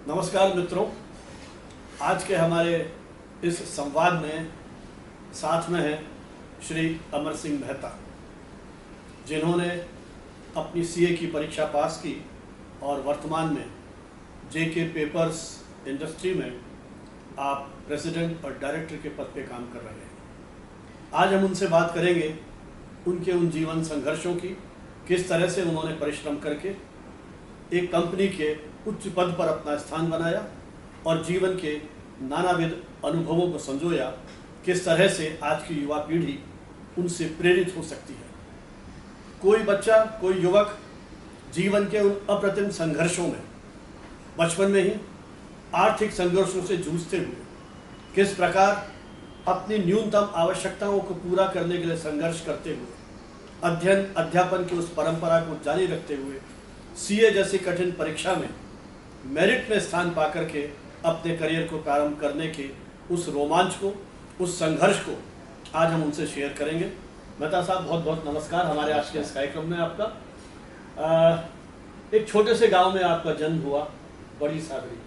नमस्कार मित्रों, आज के हमारे इस संवाद में साथ में हैं श्री अमर सिंह मेहता, जिन्होंने अपनी सीए की परीक्षा पास की और वर्तमान में जेके पेपर्स इंडस्ट्री में आप प्रेसिडेंट और डायरेक्टर के पद पे काम कर रहे हैं। आज हम उनसे बात करेंगे उनके उन जीवन संघर्षों की, किस तरह से उन्होंने परिश्रम करके एक कंपनी के उच्च पद पर अपना स्थान बनाया और जीवन के नानाविध अनुभवों को संजोया, किस तरह से आज की युवा पीढ़ी उनसे प्रेरित हो सकती है। कोई बच्चा, कोई युवक जीवन के उन अप्रतिम संघर्षों में बचपन में ही आर्थिक संघर्षों से जूझते हुए किस प्रकार अपनी न्यूनतम आवश्यकताओं को पूरा करने के लिए संघर्ष करते हुए अध्ययन अध्यापन की उस परंपरा को जारी रखते हुए सीए जैसी कठिन परीक्षा में मेरिट में स्थान पा करके अपने करियर को प्रारंभ करने के उस रोमांच को, उस संघर्ष को आज हम उनसे शेयर करेंगे। मेहता साहब, बहुत बहुत नमस्कार हमारे आज के इस कार्यक्रम में आपका। एक छोटे से गांव में आपका जन्म हुआ, बड़ी सागरी,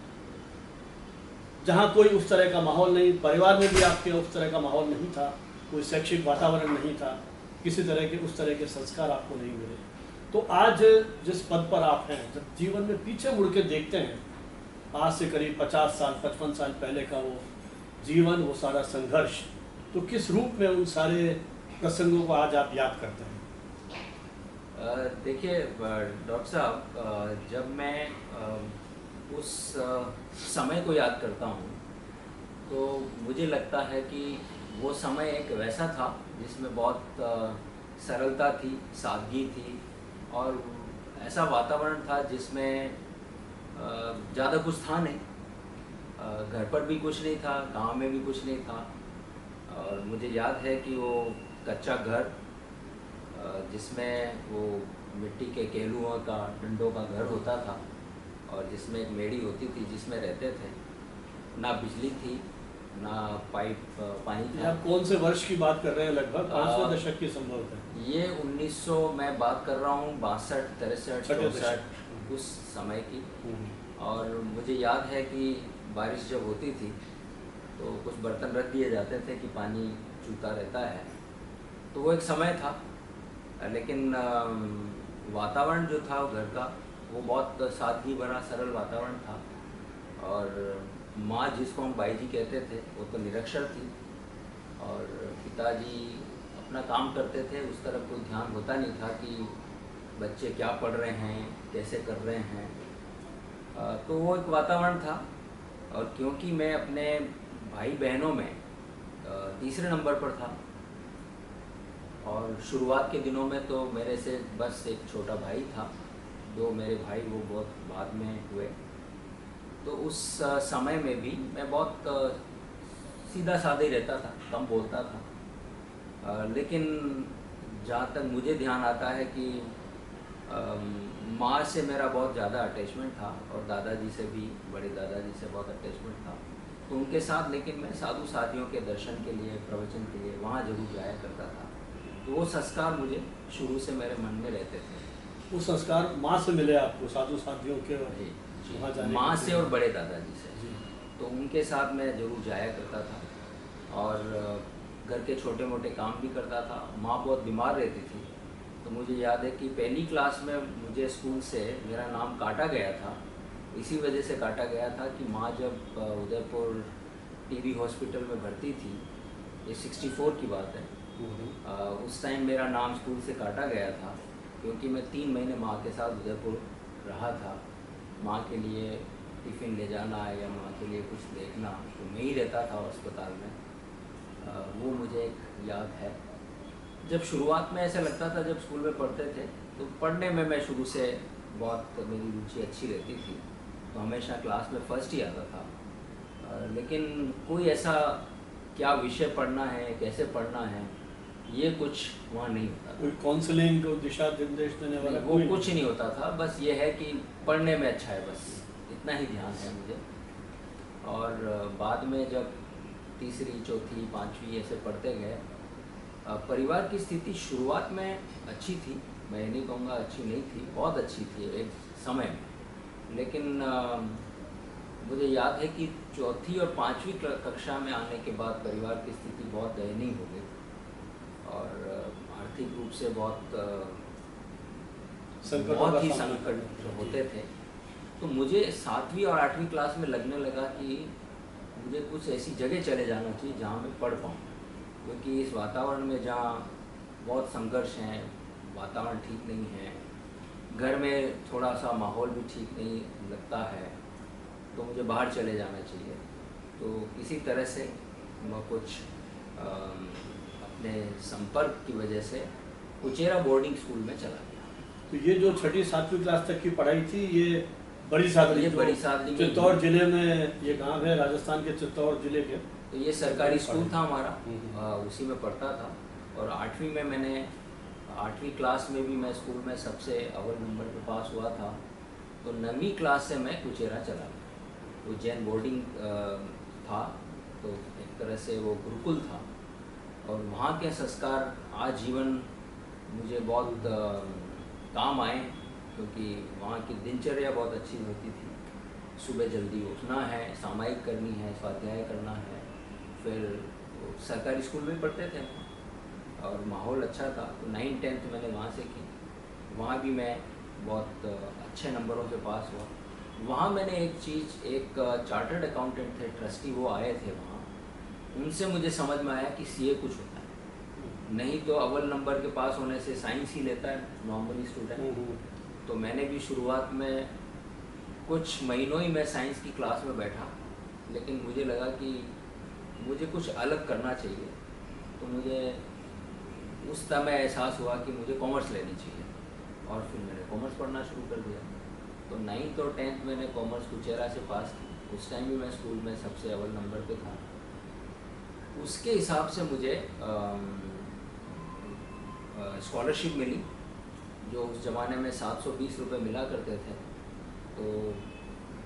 जहां कोई उस तरह का माहौल नहीं, परिवार में भी आपके उस तरह का माहौल नहीं था, कोई शैक्षिक वातावरण नहीं था, किसी तरह के उस तरह के संस्कार आपको नहीं मिले। तो आज जिस पद पर आप हैं, जब जीवन में पीछे मुड़ के देखते हैं, आज से करीब 50 साल 55 साल पहले का वो जीवन, वो सारा संघर्ष, तो किस रूप में उन सारे प्रसंगों को आज आप याद करते हैं? देखिए डॉक्टर साहब, जब मैं उस समय को याद करता हूँ तो मुझे लगता है कि वो समय एक वैसा था जिसमें बहुत सरलता थी, सादगी थी और ऐसा वातावरण था जिसमें ज़्यादा कुछ था नहीं। घर पर भी कुछ नहीं था, गांव में भी कुछ नहीं था। और मुझे याद है कि वो कच्चा घर, जिसमें वो मिट्टी के केलुओं का, डंडों का घर होता था और जिसमें एक मेड़ी होती थी जिसमें रहते थे। ना बिजली थी, ना पाइप पानी था। आप कौन से वर्ष की बात कर रहे हैं? लगभग 5वें दशक की संभवत है ये 1900 मैं बात कर रहा हूँ, 62, 63, 64 उस समय की। और मुझे याद है कि बारिश जब होती थी तो कुछ बर्तन रख दिए जाते थे कि पानी चूता रहता है। तो वो एक समय था, लेकिन वातावरण जो था वो घर का, वो बहुत सादगी भरा सरल वातावरण था। और माँ, जिसको हम बाई जी कहते थे, वो तो निरक्षर थी और पिताजी अपना काम करते थे। उस तरफ कोई ध्यान होता नहीं था कि बच्चे क्या पढ़ रहे हैं, कैसे कर रहे हैं। तो वो एक वातावरण था। और क्योंकि मैं अपने भाई बहनों में तीसरे नंबर पर था और शुरुआत के दिनों में तो मेरे से बस एक छोटा भाई था, दो मेरे भाई वो बहुत बाद में हुए। तो उस समय में भी मैं बहुत सीधा साधा ही रहता था, कम बोलता था। लेकिन जहाँ तक मुझे ध्यान आता है कि माँ से मेरा बहुत ज़्यादा अटैचमेंट था और दादाजी से भी, बड़े दादाजी से बहुत अटैचमेंट था। तो उनके साथ, लेकिन मैं साधु साधियों के दर्शन के लिए, प्रवचन के लिए वहाँ जरूर जाया करता था। तो वो संस्कार मुझे शुरू से मेरे मन में रहते थे। वो संस्कार माँ से मिले आपको, साधु साधियों के वहाँ जाने? माँ से और बड़े दादाजी से। तो उनके साथ मैं जरूर जाया करता था और घर के छोटे मोटे काम भी करता था। माँ बहुत बीमार रहती थी, तो मुझे याद है कि पहली क्लास में मुझे स्कूल से मेरा नाम काटा गया था। इसी वजह से काटा गया था कि माँ जब उदयपुर टीबी हॉस्पिटल में भर्ती थी, ये 64 की बात है, उस टाइम मेरा नाम स्कूल से काटा गया था क्योंकि मैं 3 महीने माँ के साथ उदयपुर रहा था। माँ के लिए टिफ़िन ले जाना या माँ के लिए कुछ देखना, तो मैं ही रहता था अस्पताल में। वो मुझे एक याद है। जब शुरुआत में ऐसा लगता था, जब स्कूल में पढ़ते थे तो पढ़ने में मैं शुरू से बहुत, मेरी रुचि अच्छी रहती थी, तो हमेशा क्लास में फर्स्ट ही आता था। लेकिन कोई ऐसा क्या विषय पढ़ना है, कैसे पढ़ना है, ये कुछ वहाँ नहीं होता था। कोई काउंसलिंग, कोई दिशा निर्देश देने वाला वो कुछ नहीं होता था। बस ये है कि पढ़ने में अच्छा है, बस इतना ही ध्यान है मुझे। और बाद में जब तीसरी, चौथी, पाँचवीं ऐसे पढ़ते गए, परिवार की स्थिति शुरुआत में अच्छी थी, मैं नहीं कहूँगा अच्छी नहीं थी, बहुत अच्छी थी एक समय में। लेकिन मुझे याद है कि चौथी और पाँचवीं कक्षा में आने के बाद परिवार की स्थिति बहुत दयनीय हो गई और आर्थिक रूप से बहुत ही संकट होते थे। तो मुझे 7वीं और 8वीं क्लास में लगने लगा कि मुझे कुछ ऐसी जगह चले जाना चाहिए जहाँ मैं पढ़ पाऊँ, क्योंकि इस वातावरण में जहाँ बहुत संघर्ष हैं, वातावरण ठीक नहीं है, घर में थोड़ा सा माहौल भी ठीक नहीं लगता है, तो मुझे बाहर चले जाना चाहिए। तो किसी तरह से मैं कुछ अपने संपर्क की वजह से कुचेरा बोर्डिंग स्कूल में चला गया। तो ये जो 6ठी 7वीं क्लास तक की पढ़ाई थी, ये बड़ी सादली चित्तौड़ जिले में ये गांव है, राजस्थान के चित्तौड़ जिले के। तो ये सरकारी स्कूल था हमारा, उसी में पढ़ता था। और 8वीं में मैंने 8वीं क्लास में भी मैं स्कूल में सबसे अव्वल नंबर पे पास हुआ था। तो 9वीं क्लास से मैं कुचेरा चला गया। वो जैन बोर्डिंग था, तो एक तरह से वो गुरुकुल था और वहाँ के संस्कार आजीवन मुझे बहुत काम आए, क्योंकि वहाँ की दिनचर्या बहुत अच्छी होती थी। सुबह जल्दी उठना है, सामायिक करनी है, स्वाध्याय करना है, फिर सरकारी स्कूल में पढ़ते थे और माहौल अच्छा था। तो 9th 10th मैंने वहाँ से की, वहाँ भी मैं बहुत अच्छे नंबरों से पास हुआ। वहाँ मैंने एक चार्टर्ड अकाउंटेंट थे, ट्रस्टी, वो आए थे वहाँ, उनसे मुझे समझ में आया कि सीए कुछ होता है। नहीं तो अव्वल नंबर के पास होने से साइंस ही लेता है नॉर्मली स्टूडेंट। तो मैंने भी शुरुआत में कुछ महीनों ही मैं साइंस की क्लास में बैठा, लेकिन मुझे लगा कि मुझे कुछ अलग करना चाहिए। तो मुझे उस समय एहसास हुआ कि मुझे कॉमर्स लेनी चाहिए और फिर मैंने कॉमर्स पढ़ना शुरू कर दिया। तो 9th और 10th मैंने कॉमर्स कुचेरा से पास की। उस टाइम भी मैं स्कूल में सबसे अव्वल नंबर पे था। उसके हिसाब से मुझे स्कॉलरशिप मिली, जो उस ज़माने में 720 रुपये मिला करते थे। तो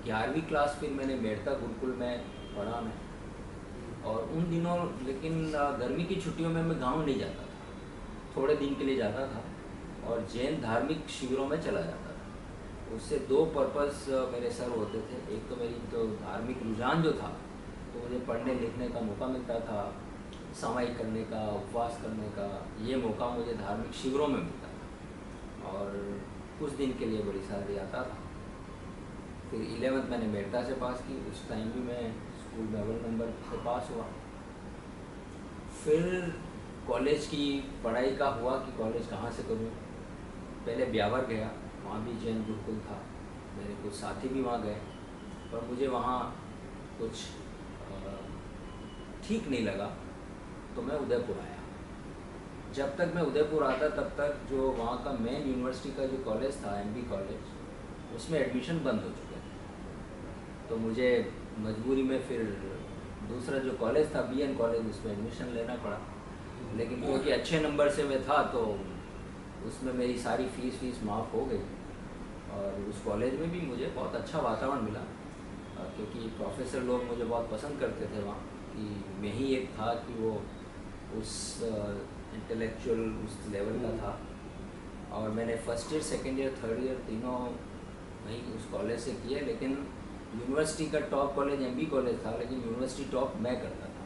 11वीं क्लास फिर मैंने मेड़ता गुरुकुल में पढ़ा मैं। और उन दिनों लेकिन गर्मी की छुट्टियों में मैं गांव नहीं जाता था, थोड़े दिन के लिए जाता था और जैन धार्मिक शिविरों में चला जाता था। उससे 2 पर्पस मेरे सर होते थे। एक तो मेरी तो धार्मिक रुझान जो था, तो मुझे पढ़ने लिखने का मौका मिलता था, सामायिक करने का, उपवास करने का, ये मौका मुझे धार्मिक शिविरों में मिलता था और कुछ दिन के लिए बड़ी सैलरी आता था। फिर 11th मैंने मेड़ता से पास की। उस टाइम भी मैं स्कूल में अव्वल नंबर से पास हुआ। फिर कॉलेज की पढ़ाई का हुआ कि कॉलेज कहाँ से करूँ। पहले ब्यावर गया, वहाँ भी जैन गुरुकुल था, मेरे कुछ साथी भी वहाँ गए, पर मुझे वहाँ कुछ ठीक नहीं लगा, तो मैं उदयपुर आया। जब तक मैं उदयपुर आता तब तक जो वहाँ का मेन यूनिवर्सिटी का जो कॉलेज था, एमबी कॉलेज, उसमें एडमिशन बंद हो चुके थे। तो मुझे मजबूरी में फिर दूसरा जो कॉलेज था, बीएन कॉलेज, उसमें एडमिशन लेना पड़ा। लेकिन क्योंकि अच्छे नंबर से मैं था, तो उसमें मेरी सारी फीस माफ़ हो गई। और उस कॉलेज में भी मुझे बहुत अच्छा वातावरण मिला, क्योंकि प्रोफेसर लोग मुझे बहुत पसंद करते थे वहाँ, कि मैं ही एक था कि वो उस इंटेलेक्चुअल उस लेवल का था। और मैंने first year, second year, third year तीनों वहीं उस कॉलेज से किए। लेकिन यूनिवर्सिटी का टॉप कॉलेज एमबी कॉलेज था, लेकिन यूनिवर्सिटी टॉप मैं करता था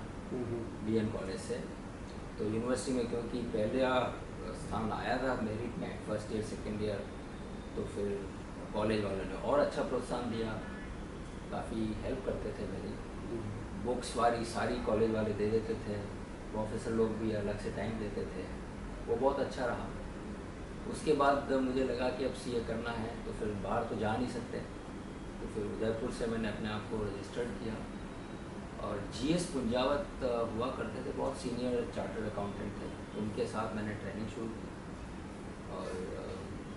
बीएन कॉलेज से। तो यूनिवर्सिटी में क्योंकि पहला स्थान आया था मेरिट में, फर्स्ट ईयर सेकेंड ईयर, तो फिर कॉलेज वालों ने और अच्छा प्रोत्साहन दिया, काफ़ी हेल्प करते थे मेरी। बुक्स वारी सारी कॉलेज वाले दे देते थे, प्रोफेसर लोग भी अलग से टाइम देते थे, वो बहुत अच्छा रहा। उसके बाद मुझे लगा कि अब सीए करना है, तो फिर बाहर तो जा नहीं सकते, तो फिर उदयपुर से मैंने अपने आप को रजिस्टर्ड किया। और जीएस पुंजावत हुआ करते थे, बहुत सीनियर चार्टर्ड अकाउंटेंट थे, उनके साथ मैंने ट्रेनिंग शुरू की। और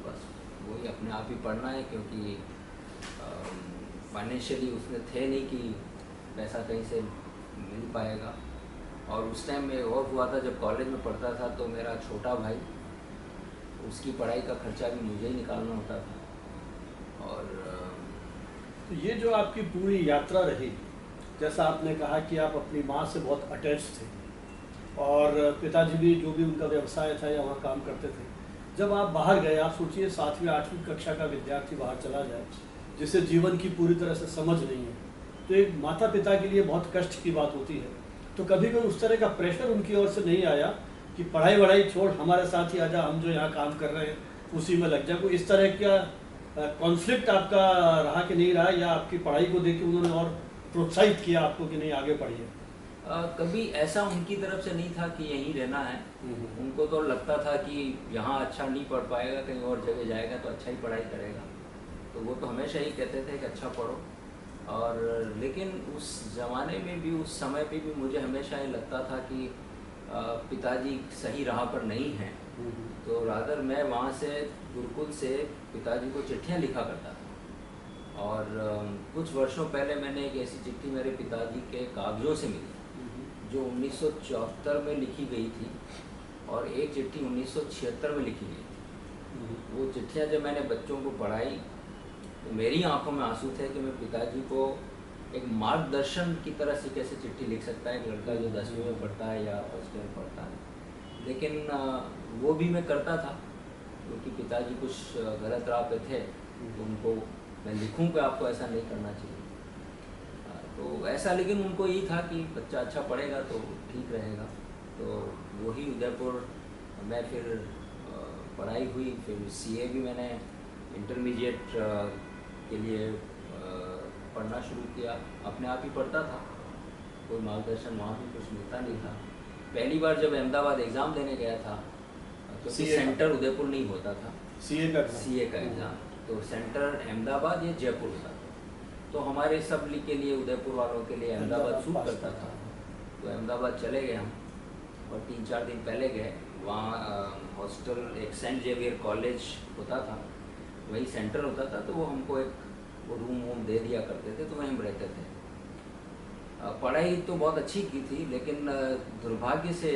बस वही अपने आप ही पढ़ना है, क्योंकि फाइनेंशियली उसमें थे नहीं कि पैसा कहीं से मिल पाएगा। और उस टाइम में और हुआ था, जब कॉलेज में पढ़ता था तो मेरा छोटा भाई, उसकी पढ़ाई का खर्चा भी मुझे ही निकालना होता था। और तो ये जो आपकी पूरी यात्रा रही, जैसा आपने कहा कि आप अपनी माँ से बहुत अटैच थे और पिताजी भी जो भी उनका व्यवसाय था या वहाँ काम करते थे। जब आप बाहर गए, आप सोचिए 7वीं 8वीं कक्षा का विद्यार्थी बाहर चला जाए, जिसे जीवन की पूरी तरह से समझ नहीं है, तो एक माता पिता के लिए बहुत कष्ट की बात होती है। तो कभी भी उस तरह का प्रेशर उनकी ओर से नहीं आया कि पढ़ाई वढ़ाई छोड़ हमारे साथ ही आजा, हम जो यहाँ काम कर रहे हैं उसी में लग जा? कोई इस तरह का कॉन्फ्लिक्ट आपका रहा कि नहीं रहा, या आपकी पढ़ाई को देख के उन्होंने और प्रोत्साहित किया आपको कि नहीं आगे पढ़िए? कभी ऐसा उनकी तरफ से नहीं था कि यहीं रहना है। उनको तो लगता था कि यहाँ अच्छा नहीं पढ़ पाएगा, कहीं और जगह जाएगा तो अच्छा ही पढ़ाई करेगा। तो वो तो हमेशा ही कहते थे कि अच्छा पढ़ो। और लेकिन उस ज़माने में भी, उस समय पे भी मुझे हमेशा ये लगता था कि पिताजी सही राह पर नहीं हैं। तो रादर मैं वहाँ से गुरुकुल से पिताजी को चिट्ठियाँ लिखा करता था। और कुछ वर्षों पहले मैंने एक ऐसी चिट्ठी मेरे पिताजी के कागज़ों से मिली जो 1974 में लिखी गई थी, और एक चिट्ठी 1976 में लिखी गई थी। वो चिट्ठियाँ जब मैंने बच्चों को पढ़ाई तो मेरी आंखों में आंसू थे कि मैं पिताजी को एक मार्गदर्शन की तरह से कैसे चिट्ठी लिख सकता है एक लड़का जो 10वीं में पढ़ता है या फर्स्ट ईयर पढ़ता है। लेकिन वो भी मैं करता था क्योंकि पिताजी कुछ गलत राह पे थे, तो उनको मैं लिखूं कि आपको ऐसा नहीं करना चाहिए। तो ऐसा, लेकिन उनको यही था कि बच्चा अच्छा पढ़ेगा तो ठीक रहेगा। तो वही उदयपुर मैं फिर पढ़ाई हुई, फिर सीए भी मैंने इंटरमीडिएट के लिए पढ़ना शुरू किया। अपने आप ही पढ़ता था, कोई मार्गदर्शन वहाँ भी कुछ मिलता नहीं था। पहली बार जब अहमदाबाद एग्ज़ाम देने गया था, क्योंकि सेंटर उदयपुर नहीं होता था सीए का एग्ज़ाम, तो सेंटर अहमदाबाद या जयपुर होता था। तो हमारे सब के लिए, उदयपुर वालों के लिए अहमदाबाद सूट करता था। तो अहमदाबाद चले गए हम, और 3-4 दिन पहले गए। वहाँ हॉस्टल, एक सेंट जेवियर कॉलेज होता था, वही सेंटर होता था। तो वो हमको एक वो रूम वूम दे दिया करते थे, तो वहीं हम रहते थे। पढ़ाई तो बहुत अच्छी की थी, लेकिन दुर्भाग्य से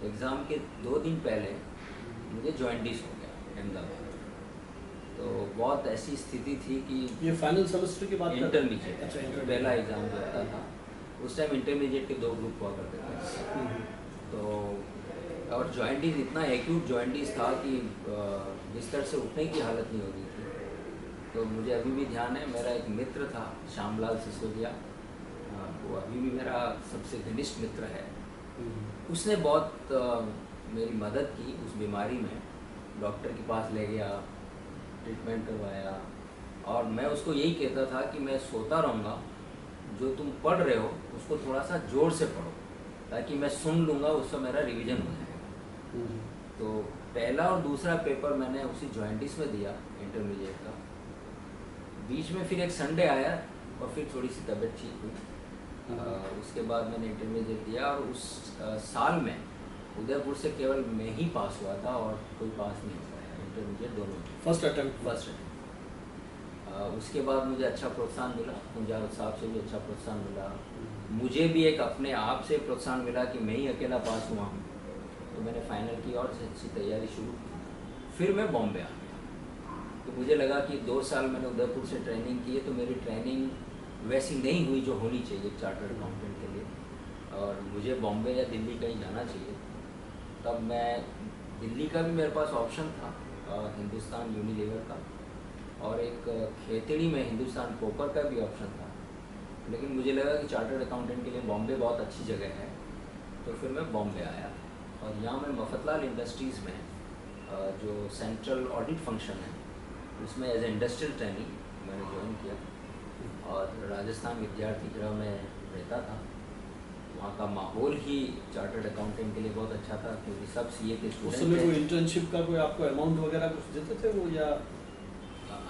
एग्ज़ाम के 2 दिन पहले मुझे जॉइंटिस हो गया अहमदाबाद। तो बहुत ऐसी स्थिति थी कि ये फाइनल सेमेस्टर की बात, इंटरमीडिएट, अच्छा, पहला एग्ज़ाम जो होता था उस टाइम इंटरमीडिएट के 2 ग्रुप हुआ करते थे। तो और जॉइंटिस इतना एक्यूट जॉइंटिस था कि बिस्तर से उठने की हालत नहीं होती थी। तो मुझे अभी भी ध्यान है, मेरा एक मित्र था श्यामलाल सिसोदिया, वो अभी भी मेरा सबसे घनिष्ठ मित्र है। उसने बहुत मेरी मदद की उस बीमारी में, डॉक्टर के पास ले गया, ट्रीटमेंट करवाया। और मैं उसको यही कहता था कि मैं सोता रहूँगा, जो तुम पढ़ रहे हो उसको थोड़ा सा ज़ोर से पढ़ो ताकि मैं सुन लूँगा, उसका मेरा रिवीजन हो जाएगा। तो पहला और दूसरा पेपर मैंने उसी जॉइंटिस में दिया इंटरमीडिएट का। बीच में फिर एक संडे आया और फिर थोड़ी सी तबीयत ठीक हुई। उसके बाद मैंने इंटरमीडिएट दिया, और उस साल में उदयपुर से केवल मैं ही पास हुआ था और कोई पास नहीं हो पाया इंटरमीडिएट दोनों। First attempt. उसके बाद मुझे अच्छा प्रोत्साहन मिला, मुंजाल साहब से भी अच्छा प्रोत्साहन मिला। मुझे भी एक अपने आप से प्रोत्साहन मिला कि मैं ही अकेला पास हुआ हूँ। तो मैंने फाइनल की और अच्छी तैयारी शुरू की। फिर मैं बॉम्बे आ गया। तो मुझे लगा कि 2 साल मैंने उदयपुर से ट्रेनिंग की है, तो मेरी ट्रेनिंग वैसी नहीं हुई जो होनी चाहिए चार्टर्ड अकाउंटेंट के लिए, और मुझे बॉम्बे या दिल्ली कहीं जाना चाहिए। तब मैं दिल्ली का भी मेरे पास ऑप्शन था, हिंदुस्तान यूनिलीवर का, और एक खेतड़ी में हिंदुस्तान कोपर का भी ऑप्शन था। लेकिन मुझे लगा कि चार्टर्ड अकाउंटेंट के लिए बॉम्बे बहुत अच्छी जगह है। तो फिर मैं बॉम्बे आया, और यहाँ मैं मफतलाल इंडस्ट्रीज़ में जो सेंट्रल ऑडिट फंक्शन है उसमें एज ए इंडस्ट्रियल ट्रेनिंग मैंने ज्वाइन किया। और राजस्थान विद्यार्थी गृह में रहता था। वहाँ का माहौल ही चार्टर्ड अकाउंटेंट के लिए बहुत अच्छा था, क्योंकि सब सीए के स्टूडेंट थे। उस समय कोई इंटर्नशिप का कोई आपको अमाउंट वगैरह कुछ देते थे वो, या?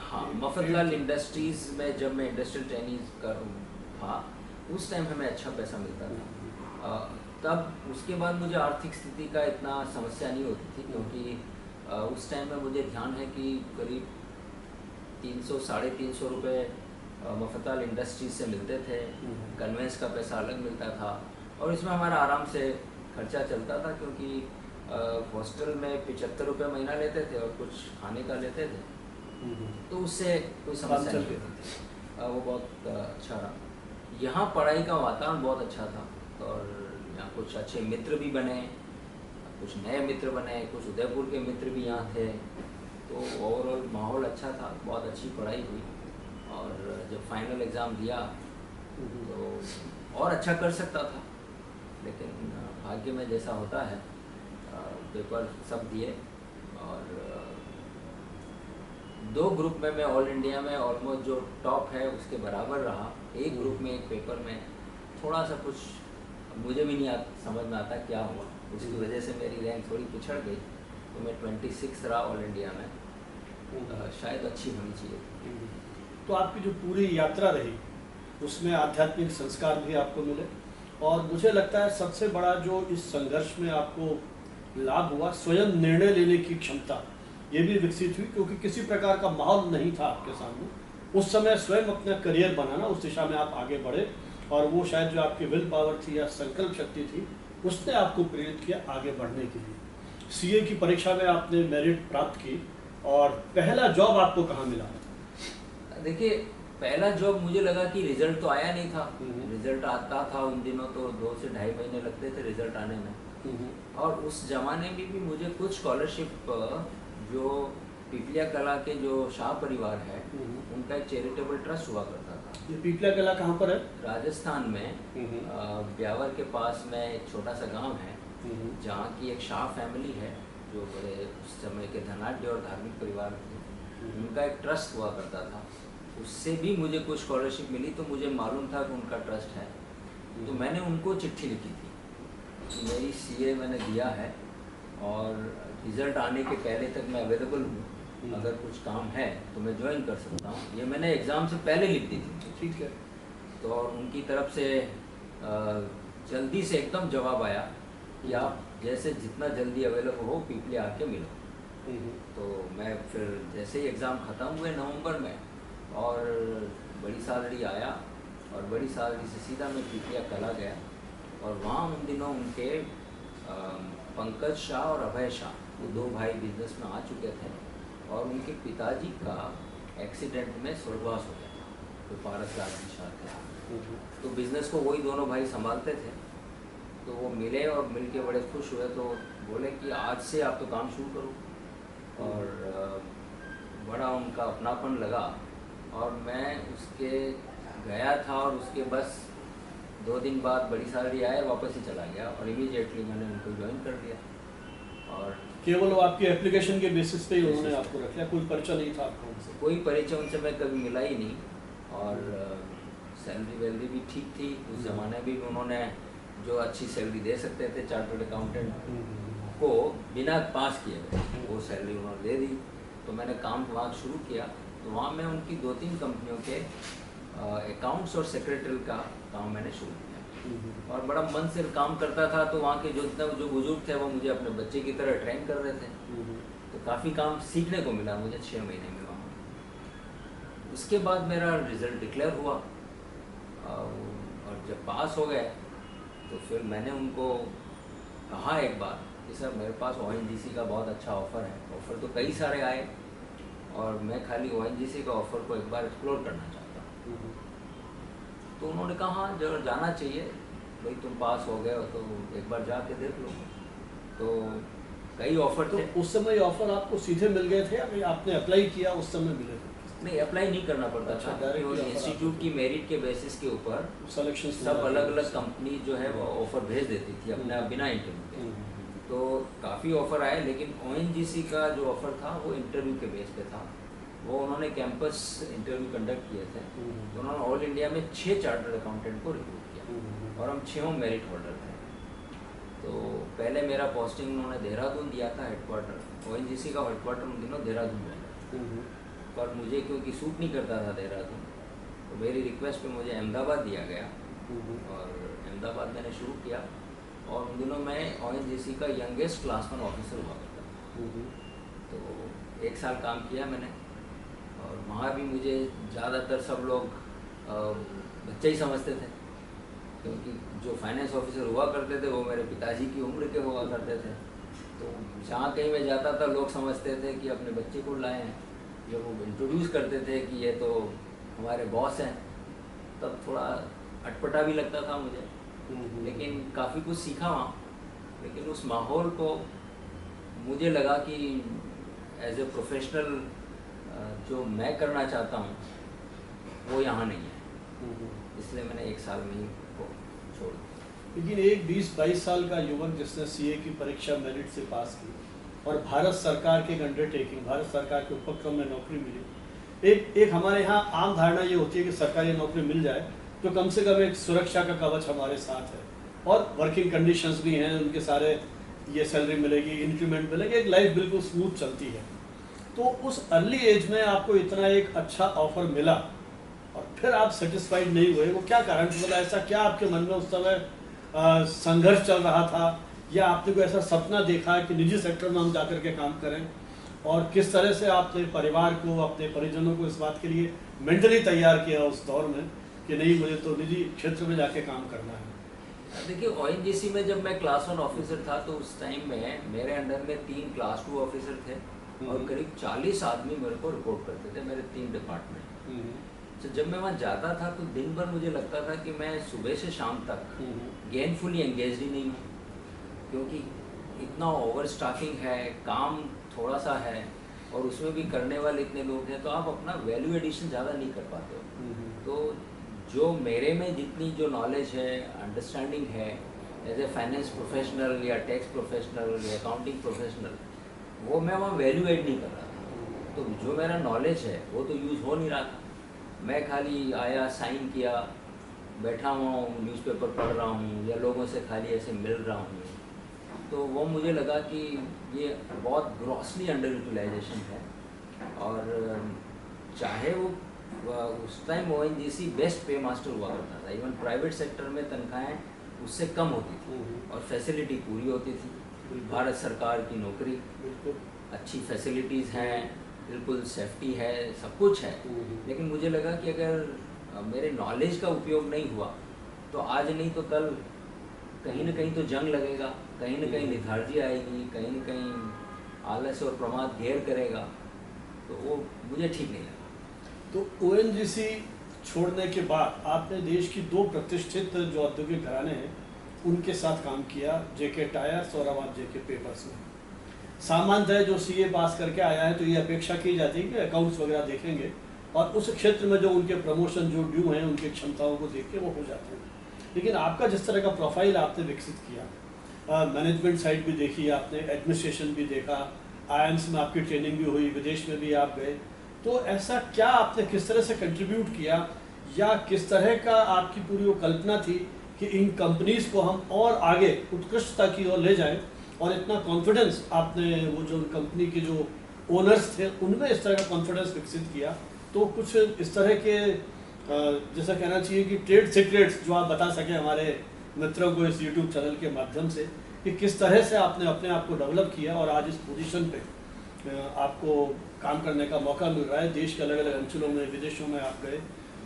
हाँ, मफतलाल इंडस्ट्रीज़ में जब मैं इंडस्ट्रियल ट्रेनिंग कर था उस टाइम हमें अच्छा पैसा मिलता था। तब उसके बाद मुझे आर्थिक स्थिति का इतना समस्या नहीं होती थी, क्योंकि उस टाइम में मुझे ध्यान है कि करीब 300-350 रुपये मफतलाल इंडस्ट्रीज से मिलते थे। कन्वेंस का पैसा अलग मिलता था, और इसमें हमारा आराम से खर्चा चलता था, क्योंकि हॉस्टल में 75 रुपये महीना लेते थे और कुछ खाने का लेते थे। तो उससे कोई समस्या नहीं होती थी। वो बहुत अच्छा रहा। यहाँ पढ़ाई का वातावरण बहुत अच्छा था, और यहाँ कुछ अच्छे मित्र भी बने, कुछ नए मित्र बने, कुछ उदयपुर के मित्र भी यहाँ थे। तो ओवरऑल माहौल अच्छा था, बहुत अच्छी पढ़ाई हुई। और जब फाइनल एग्ज़ाम दिया तो और अच्छा कर सकता था, लेकिन भाग्य में जैसा होता है, पेपर सब दिए और 2 ग्रुप में मैं ऑल इंडिया में ऑलमोस्ट जो टॉप है उसके बराबर रहा। एक ग्रुप में एक पेपर में थोड़ा सा कुछ मुझे भी नहीं समझ में आता क्या हुआ, उसकी वजह से मेरी रैंक थोड़ी पिछड़ गई, तो मैं 26 रहा ऑल इंडिया में। शायद अच्छी होनी चाहिए। तो आपकी जो पूरी यात्रा रही उसमें आध्यात्मिक संस्कार भी आपको मिले, और मुझे लगता है सबसे बड़ा जो इस संघर्ष में आपको लाभ हुआ, स्वयं निर्णय लेने की क्षमता ये भी विकसित हुई, क्योंकि किसी प्रकार का माहौल नहीं था आपके सामने उस समय। स्वयं अपना करियर बनाना, उस दिशा में आप आगे बढ़े, और वो शायद जो आपकी विल पावर थी या संकल्प शक्ति थी उसने आपको प्रेरित किया आगे बढ़ने के लिए। सीए की परीक्षा में आपने मेरिट प्राप्त की, और पहला जॉब आपको कहाँ मिला? देखिए, पहला जॉब मुझे लगा कि रिजल्ट तो आया नहीं था। रिजल्ट आता था उन दिनों तो 2 से ढाई महीने लगते थे रिजल्ट आने में। और उस जमाने में भी मुझे कुछ स्कॉलरशिप, जो पीपलिया कला के जो शाह परिवार है उनका एक चैरिटेबल ट्रस्ट हुआ करता था। ये पीपलिया कला कहाँ पर है? राजस्थान में ब्यावर के पास में एक छोटा सा गांव है, जहाँ की एक शाह फैमिली है जो बड़े उस समय के धनाढ्य और धार्मिक परिवार थे। उनका एक ट्रस्ट हुआ करता था, उससे भी मुझे कुछ स्कॉलरशिप मिली, तो मुझे मालूम था कि उनका ट्रस्ट है। तो मैंने उनको चिट्ठी लिखी थी कि मेरी सीए मैंने दिया है और रिज़ल्ट आने के पहले तक मैं अवेलेबल हूँ, अगर कुछ काम है तो मैं ज्वाइन कर सकता हूँ। ये मैंने एग्ज़ाम से पहले लिख दी थी। ठीक है। तो और उनकी तरफ से जल्दी से एकदम जवाब आया कि आप जैसे जितना जल्दी अवेलेबल हो पीपलिया आके मिलो। तो मैं फिर जैसे ही एग्ज़ाम ख़त्म हुए नवंबर में, और बड़ी सैलरी आया, और बड़ी सैलरी से सीधा मैं पीपलिया कला गया, और वहाँ उन दिनों उनके पंकज शाह और अभय शाह, वो 2 भाई बिजनेस में आ चुके थे, और उनके पिताजी का एक्सीडेंट में स्वर्गवास हो गया था, तो पारस लाल शाह थे। तो बिज़नेस को वही दोनों भाई संभालते थे। तो वो मिले और मिल के बड़े खुश हुए, तो बोले कि आज से आप तो काम शुरू करो, और बड़ा उनका अपनापन लगा। और मैं उसके गया था, और उसके बस 2 दिन बाद बड़ी सैलरी आया, वापस ही चला गया, और इमीडिएटली मैंने उनको ज्वाइन कर दिया। और केवल वो आपके एप्लीकेशन के बेसिस पे ही उन्होंने आपको रख लिया, कोई परिचय नहीं था आपका उनसे? कोई परिचय उनसे मैं कभी मिला ही नहीं, और सैलरी वैलरी भी ठीक थी उस ज़माने भी। उन्होंने जो अच्छी सैलरी दे सकते थे चार्टर्ड अकाउंटेंट को बिना पास किए हुए, वो सैलरी उन्होंने दे दी। तो मैंने काम वहाँ शुरू किया। तो वहाँ मैं उनकी 2-3 कंपनियों के अकाउंट्स और सेक्रेटरी का काम मैंने शुरू किया, और बड़ा मन से काम करता था। तो वहाँ के जो बुजुर्ग थे वो मुझे अपने बच्चे की तरह ट्रेन कर रहे थे, तो काफ़ी काम सीखने को मिला मुझे 6 महीने में वहाँ। उसके बाद मेरा रिज़ल्ट डिक्लेयर हुआ, और जब पास हो गए तो फिर मैंने उनको कहा एक बार कि सर मेरे पास ONGC का बहुत अच्छा ऑफ़र है। ऑफ़र तो कई सारे आए, और मैं खाली ONGC का ऑफ़र को एक बार एक्सप्लोर करना चाहता हूँ। तो उन्होंने कहा हाँ जरूर जाना चाहिए, भाई तुम पास हो गए हो तो एक बार जाके देख लो। तो कई ऑफ़र तो थे। उस समय ऑफर आपको सीधे मिल गए थे, या फिर आपने अप्लाई किया उस समय मिले थे? नहीं, अप्लाई नहीं करना पड़ता अच्छा, था। डायरेक्टली ऑफर इंस्टीट्यूट की मेरिट के बेसिस के ऊपर सिलेक्शन सब अलग अलग कंपनी जो है वो ऑफ़र भेज देती थी अपने बिना इंटरव्यू के। तो काफ़ी ऑफ़र आए, लेकिन ONGC का जो ऑफ़र था वो इंटरव्यू के बेस पे था। वो उन्होंने कैंपस इंटरव्यू कंडक्ट किए थे, तो उन्होंने ऑल इंडिया में 6 चार्टर्ड अकाउंटेंट को रिक्रूट किया, और हम 6 मेरिट होल्डर थे। तो पहले मेरा पोस्टिंग उन्होंने देहरादून दिया था, हेडक्वार्टर। ONGC का हेडक्वार्टर उन दिनों देहरादून में, पर मुझे क्योंकि सूट नहीं करता था देहरादून, तो मेरी रिक्वेस्ट पे मुझे अहमदाबाद दिया गया, और अहमदाबाद मैंने शुरू किया। और उन दिनों मैं ONGC का यंगेस्ट क्लास 1 ऑफिसर हुआ करता था। तो 1 साल काम किया मैंने, और वहाँ भी मुझे ज़्यादातर सब लोग बच्चे ही समझते थे, क्योंकि जो फाइनेंस ऑफिसर हुआ करते थे वो मेरे पिताजी की उम्र के हुआ करते थे। तो जहाँ कहीं मैं जाता था लोग समझते थे कि अपने बच्चे को लाए हैं। जब वो इंट्रोड्यूस करते थे कि ये तो हमारे बॉस हैं, तब थोड़ा अटपटा भी लगता था मुझे, लेकिन काफ़ी कुछ सीखा वहाँ। लेकिन उस माहौल को मुझे लगा कि एज ए प्रोफेशनल जो मैं करना चाहता हूँ वो यहाँ नहीं है। इसलिए मैंने 1 साल में ही वो छोड़ दिया। लेकिन एक 20-22 साल का युवक जिसने सीए की परीक्षा मेरिट से पास की और भारत सरकार के एक अंडरटेकिंग, भारत सरकार के उपक्रम में नौकरी मिली, एक हमारे यहाँ आम धारणा ये होती है कि सरकारी नौकरी मिल जाए तो कम से कम एक सुरक्षा का कवच हमारे साथ है और वर्किंग कंडीशंस भी हैं उनके सारे, ये सैलरी मिलेगी, इंक्रीमेंट मिलेगी, एक लाइफ बिल्कुल स्मूथ चलती है। तो उस अर्ली एज में आपको इतना एक अच्छा ऑफर मिला और फिर आप सेटिस्फाइड नहीं हुए, वो क्या कारण था? मतलब ऐसा क्या आपके मन में उस समय संघर्ष चल रहा था, या आपने कोई ऐसा सपना देखा कि निजी सेक्टर में हम जाकर के काम करें? और किस तरह से आपने परिवार को, अपने परिजनों को इस बात के लिए मेंटली तैयार किया उस दौर में कि नहीं, मुझे तो निजी क्षेत्र में जाके काम करना है? देखिए, ओएनजीसी में जब मैं क्लास 1 ऑफिसर था तो उस टाइम में मेरे अंडर में 3 क्लास 2 ऑफिसर थे और करीब 40 आदमी मेरे को रिपोर्ट करते थे, मेरे 3 डिपार्टमेंट। तो जब मैं वहाँ जाता था तो दिन भर मुझे लगता था कि मैं सुबह से शाम तक गेनफुली एंगेज ही नहीं हूँ, क्योंकि इतना ओवर स्टाफिंग है, काम थोड़ा सा है और उसमें भी करने वाले इतने लोग हैं, तो आप अपना वैल्यू एडिशन ज़्यादा नहीं कर पाते हो। तो जो मेरे में जितनी जो नॉलेज है, अंडरस्टैंडिंग है एज ए फाइनेंस प्रोफेशनल या टैक्स प्रोफेशनल या अकाउंटिंग प्रोफेशनल, वो मैं वहाँ वैल्यू एड नहीं कर रहा था। तो जो मेरा नॉलेज है वो तो यूज़ हो नहीं रहा था। मैं खाली आया, साइन किया, बैठा हुआ हूँ, न्यूज़पेपर पढ़ रहा हूँ या लोगों से खाली ऐसे मिल रहा हूँ। तो वो मुझे लगा कि ये बहुत ग्रॉसली अंडर यूटिलाइजेशन है। और चाहे वो उस टाइम ओएनजीसी बेस्ट पे मास्टर हुआ करता था, इवन प्राइवेट सेक्टर में तनख्वाहें उससे कम होती थी और फैसिलिटी पूरी होती थी। भारत सरकार की नौकरी, अच्छी फैसिलिटीज़ हैं, बिल्कुल सेफ्टी है, सब कुछ है। लेकिन मुझे लगा कि अगर मेरे नॉलेज का उपयोग नहीं हुआ तो आज नहीं तो कल कहीं ना कहीं तो जंग लगेगा, कहीं ना कहीं लेथार्जी आएगी, कहीं ना कहीं आलस्य और प्रमाद घेर करेगा, तो वो मुझे ठीक नहीं लगा। तो ओएनजीसी छोड़ने के बाद आपने देश की 2 प्रतिष्ठित जो औद्योगिक घराने हैं उनके साथ काम किया, जेके टायर्स और अब आप जेके पेपर्स में। सामान्यतः जो सीए पास करके आया है तो ये अपेक्षा की जाती है कि अकाउंट्स वगैरह देखेंगे और उस क्षेत्र में जो उनके प्रमोशन जो ड्यू हैं, उनकी क्षमताओं को देख के वो हो जाते हैं। लेकिन आपका जिस तरह का प्रोफाइल आपने विकसित किया, मैनेजमेंट साइड भी देखी आपने, एडमिनिस्ट्रेशन भी देखा, आईआईएम्स में आपकी ट्रेनिंग भी हुई, विदेश में भी आप गए, तो ऐसा क्या आपने किस तरह से कंट्रीब्यूट किया या किस तरह का आपकी पूरी वो कल्पना थी कि इन कंपनीज़ को हम और आगे उत्कृष्टता की ओर ले जाएं, और इतना कॉन्फिडेंस आपने वो जो कंपनी के जो ओनर्स थे उनमें इस तरह का कॉन्फिडेंस विकसित किया? तो कुछ इस तरह के जैसा कहना चाहिए कि ट्रेड सीक्रेट्स जो आप बता सकें हमारे मित्रों को इस यूट्यूब चैनल के माध्यम से, कि किस तरह से आपने अपने आप को डेवलप किया और आज इस पोजीशन पे आपको काम करने का मौका मिल रहा है। देश के अलग अलग अंचलों में, विदेशों में आप गए,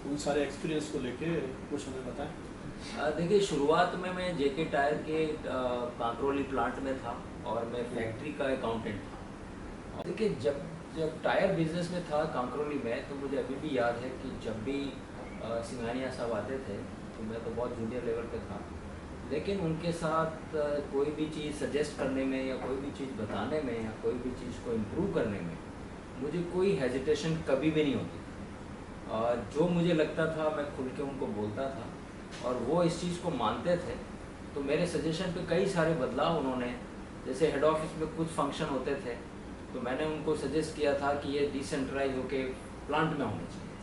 उन सारे एक्सपीरियंस को लेके कुछ हमें बताएं। देखिए, शुरुआत में मैं जेके टायर के कांकरोली प्लांट में था और मैं फैक्ट्री का अकाउंटेंट था। देखिए, जब टायर बिजनेस में था कांकरोली में, तो मुझे अभी भी याद है कि जब भी सिंघानिया साहब आते थे तो मैं तो बहुत जूनियर लेवल पे था, लेकिन उनके साथ कोई भी चीज़ सजेस्ट करने में या कोई भी चीज़ बताने में या कोई भी चीज़ को इम्प्रूव करने में मुझे कोई हेजिटेशन कभी भी नहीं होती थी। जो मुझे लगता था मैं खुल के उनको बोलता था और वो इस चीज़ को मानते थे। तो मेरे सजेशन पे कई सारे बदलाव उन्होंने, जैसे हेड ऑफिस में कुछ फंक्शन होते थे तो मैंने उनको सजेस्ट किया था कि ये डिसेंट्रलाइज होके प्लांट में होने चाहिए,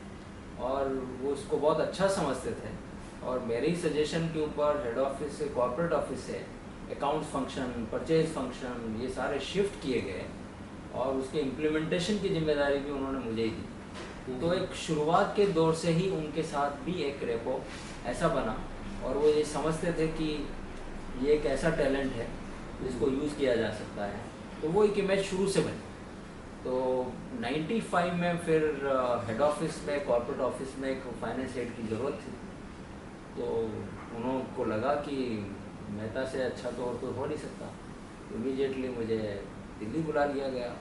और वो उसको बहुत अच्छा समझते थे। और मेरे ही सजेशन के ऊपर हेड ऑफिस से, कॉर्पोरेट ऑफिस से अकाउंट्स फंक्शन, परचेज फंक्शन, ये सारे शिफ्ट किए गए और उसके इम्प्लीमेंटेशन की जिम्मेदारी भी उन्होंने मुझे ही दी। तो एक शुरुआत के दौर से ही उनके साथ भी एक रेपो ऐसा बना और वो ये समझते थे कि ये एक ऐसा टैलेंट है जिसको यूज़ किया जा सकता है। तो वो एक इमेज शुरू से बनी। तो 95 में फिर हेड ऑफिस में, कॉर्पोरेट ऑफिस में एक फाइनेंस हेड की ज़रूरत थी। तो उनको लगा कि मेहता से अच्छा तो और कोई हो नहीं सकता। इमीडिएटली मुझे दिल्ली बुला लिया गया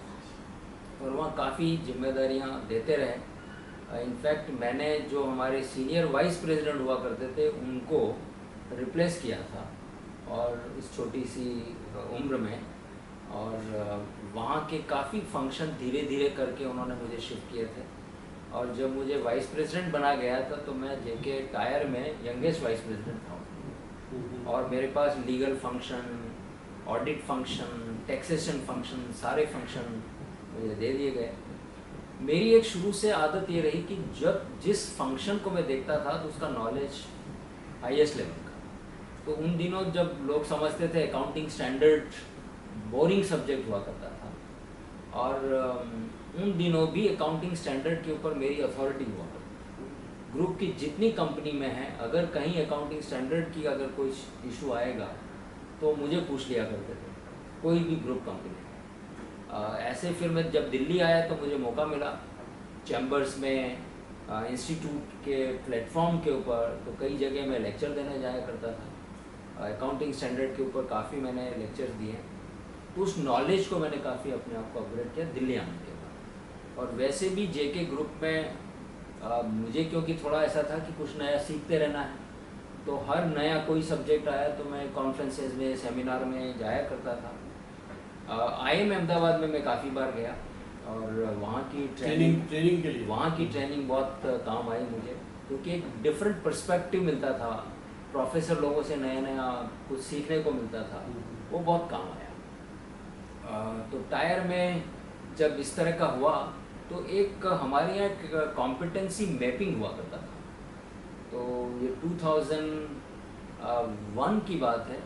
और वहाँ काफ़ी जिम्मेदारियाँ देते रहे। इनफैक्ट मैंने जो हमारे सीनियर वाइस प्रेसिडेंट हुआ करते थे उनको रिप्लेस किया था, और इस छोटी सी उम्र में, और वहाँ के काफ़ी फंक्शन धीरे धीरे करके उन्होंने मुझे शिफ्ट किए थे। और जब मुझे वाइस प्रेसिडेंट बना गया था तो मैं जेके टायर में यंगेस्ट वाइस प्रेसिडेंट था। और मेरे पास legal function, audit function, taxation function, सारे फंक्शन मुझे दे दिए गए। मेरी एक शुरू से आदत ये रही कि जब जिस फंक्शन को मैं देखता था तो उसका नॉलेज हाईएस्ट लेवल का। तो उन दिनों जब लोग समझते थे अकाउंटिंग स्टैंडर्ड बोरिंग सब्जेक्ट हुआ करता था, और उन दिनों भी अकाउंटिंग स्टैंडर्ड के ऊपर मेरी अथॉरिटी हुआ करती। ग्रुप की जितनी कंपनी में है, अगर कहीं अकाउंटिंग स्टैंडर्ड की अगर कोई इशू आएगा तो मुझे पूछ लिया करते थे, कोई भी ग्रुप कंपनी। ऐसे फिर मैं जब दिल्ली आया तो मुझे मौका मिला चैम्बर्स में, इंस्टीट्यूट के प्लेटफॉर्म के ऊपर, तो कई जगह मैं लेक्चर देने जाया करता था। अकाउंटिंग स्टैंडर्ड के ऊपर काफ़ी मैंने लेक्चर्स दिए। तो उस नॉलेज को मैंने काफ़ी अपने आप को अपग्रेड किया दिल्ली आने के बाद। और वैसे भी जेके ग्रुप में मुझे क्योंकि थोड़ा ऐसा था कि कुछ नया सीखते रहना है, तो हर नया कोई सब्जेक्ट आया तो मैं कॉन्फ्रेंसेस में, सेमिनार में जाया करता था। IIM अहमदाबाद में मैं काफ़ी बार गया और वहाँ की ट्रेनिंग के लिए वहाँ की ट्रेनिंग बहुत काम आई मुझे, क्योंकि एक डिफरेंट पर्सपेक्टिव मिलता था, प्रोफेसर लोगों से नया नया कुछ सीखने को मिलता था, वो बहुत काम आया। तो टायर में जब इस तरह का हुआ तो एक हमारे यहाँ कॉम्पिटेंसी मैपिंग हुआ करता था। तो ये 2001 की बात है।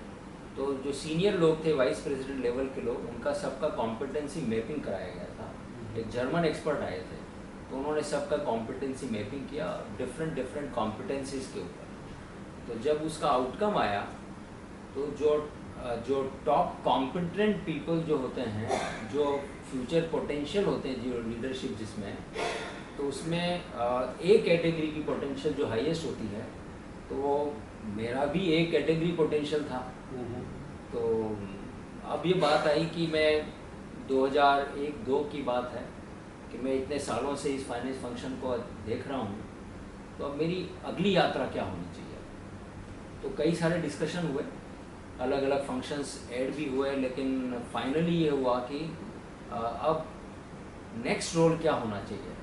तो जो सीनियर लोग थे, वाइस प्रेसिडेंट लेवल के लोग, उनका सबका कॉम्पिटेंसी मैपिंग कराया गया था। एक जर्मन एक्सपर्ट आए थे, तो उन्होंने सबका कॉम्पिटेंसी मैपिंग किया डिफरेंट कॉम्पिटेंसीज के ऊपर। तो जब उसका आउटकम आया तो जो टॉप कॉम्पिटेंट पीपल जो होते हैं, जो फ्यूचर पोटेंशियल होते हैं, जो लीडरशिप जिसमें, तो उसमें एक कैटेगरी की पोटेंशियल जो हाईएस्ट होती है, तो वो मेरा भी एक कैटेगरी पोटेंशियल था। तो अब ये बात आई कि मैं 2001-2 की बात है कि मैं इतने सालों से इस फाइनेंस फंक्शन को देख रहा हूँ, तो अब मेरी अगली यात्रा क्या होनी चाहिए। तो कई सारे डिस्कशन हुए, अलग अलग फंक्शंस ऐड भी हुए, लेकिन फाइनली ये हुआ कि अब नेक्स्ट रोल क्या होना चाहिए।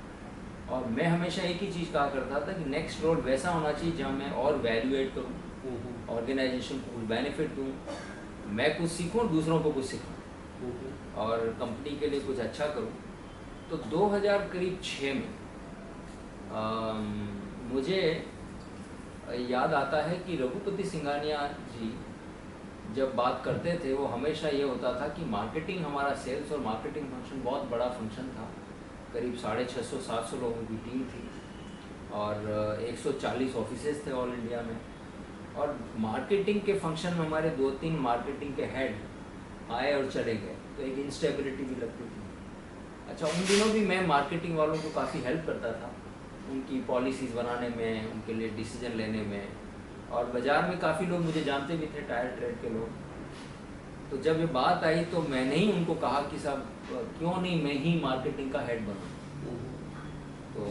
और मैं हमेशा एक ही चीज़ कहा करता था कि नेक्स्ट रोल वैसा होना चाहिए जहाँ मैं और वैल्यू ऐड करूँ, ऑर्गेनाइजेशन को कुछ बेनिफिट दूँ, मैं कुछ सीखूँ, दूसरों को कुछ सिखाऊँ, और कंपनी के लिए कुछ अच्छा करूँ। तो 2006 में मुझे याद आता है कि रघुपति सिंघानिया जी जब बात करते थे, वो हमेशा ये होता था कि मार्केटिंग, हमारा सेल्स और मार्केटिंग फंक्शन बहुत बड़ा फंक्शन था। करीब 650-700 लोगों की टीम थी और 140 ऑफिसेज थे ऑल इंडिया में। और मार्केटिंग के फंक्शन में हमारे 2-3 मार्केटिंग के हेड आए और चले गए, तो एक इंस्टेबिलिटी भी लगती थी। अच्छा, उन दिनों भी मैं मार्केटिंग वालों को काफ़ी हेल्प करता था, उनकी पॉलिसीज़ बनाने में, उनके लिए डिसीजन लेने में, और बाज़ार में काफ़ी लोग मुझे जानते भी थे, टायर ट्रेड के लोग। तो जब ये बात आई तो मैंने ही उनको कहा कि साहब क्यों नहीं मैं ही मार्केटिंग का हेड बनूं। तो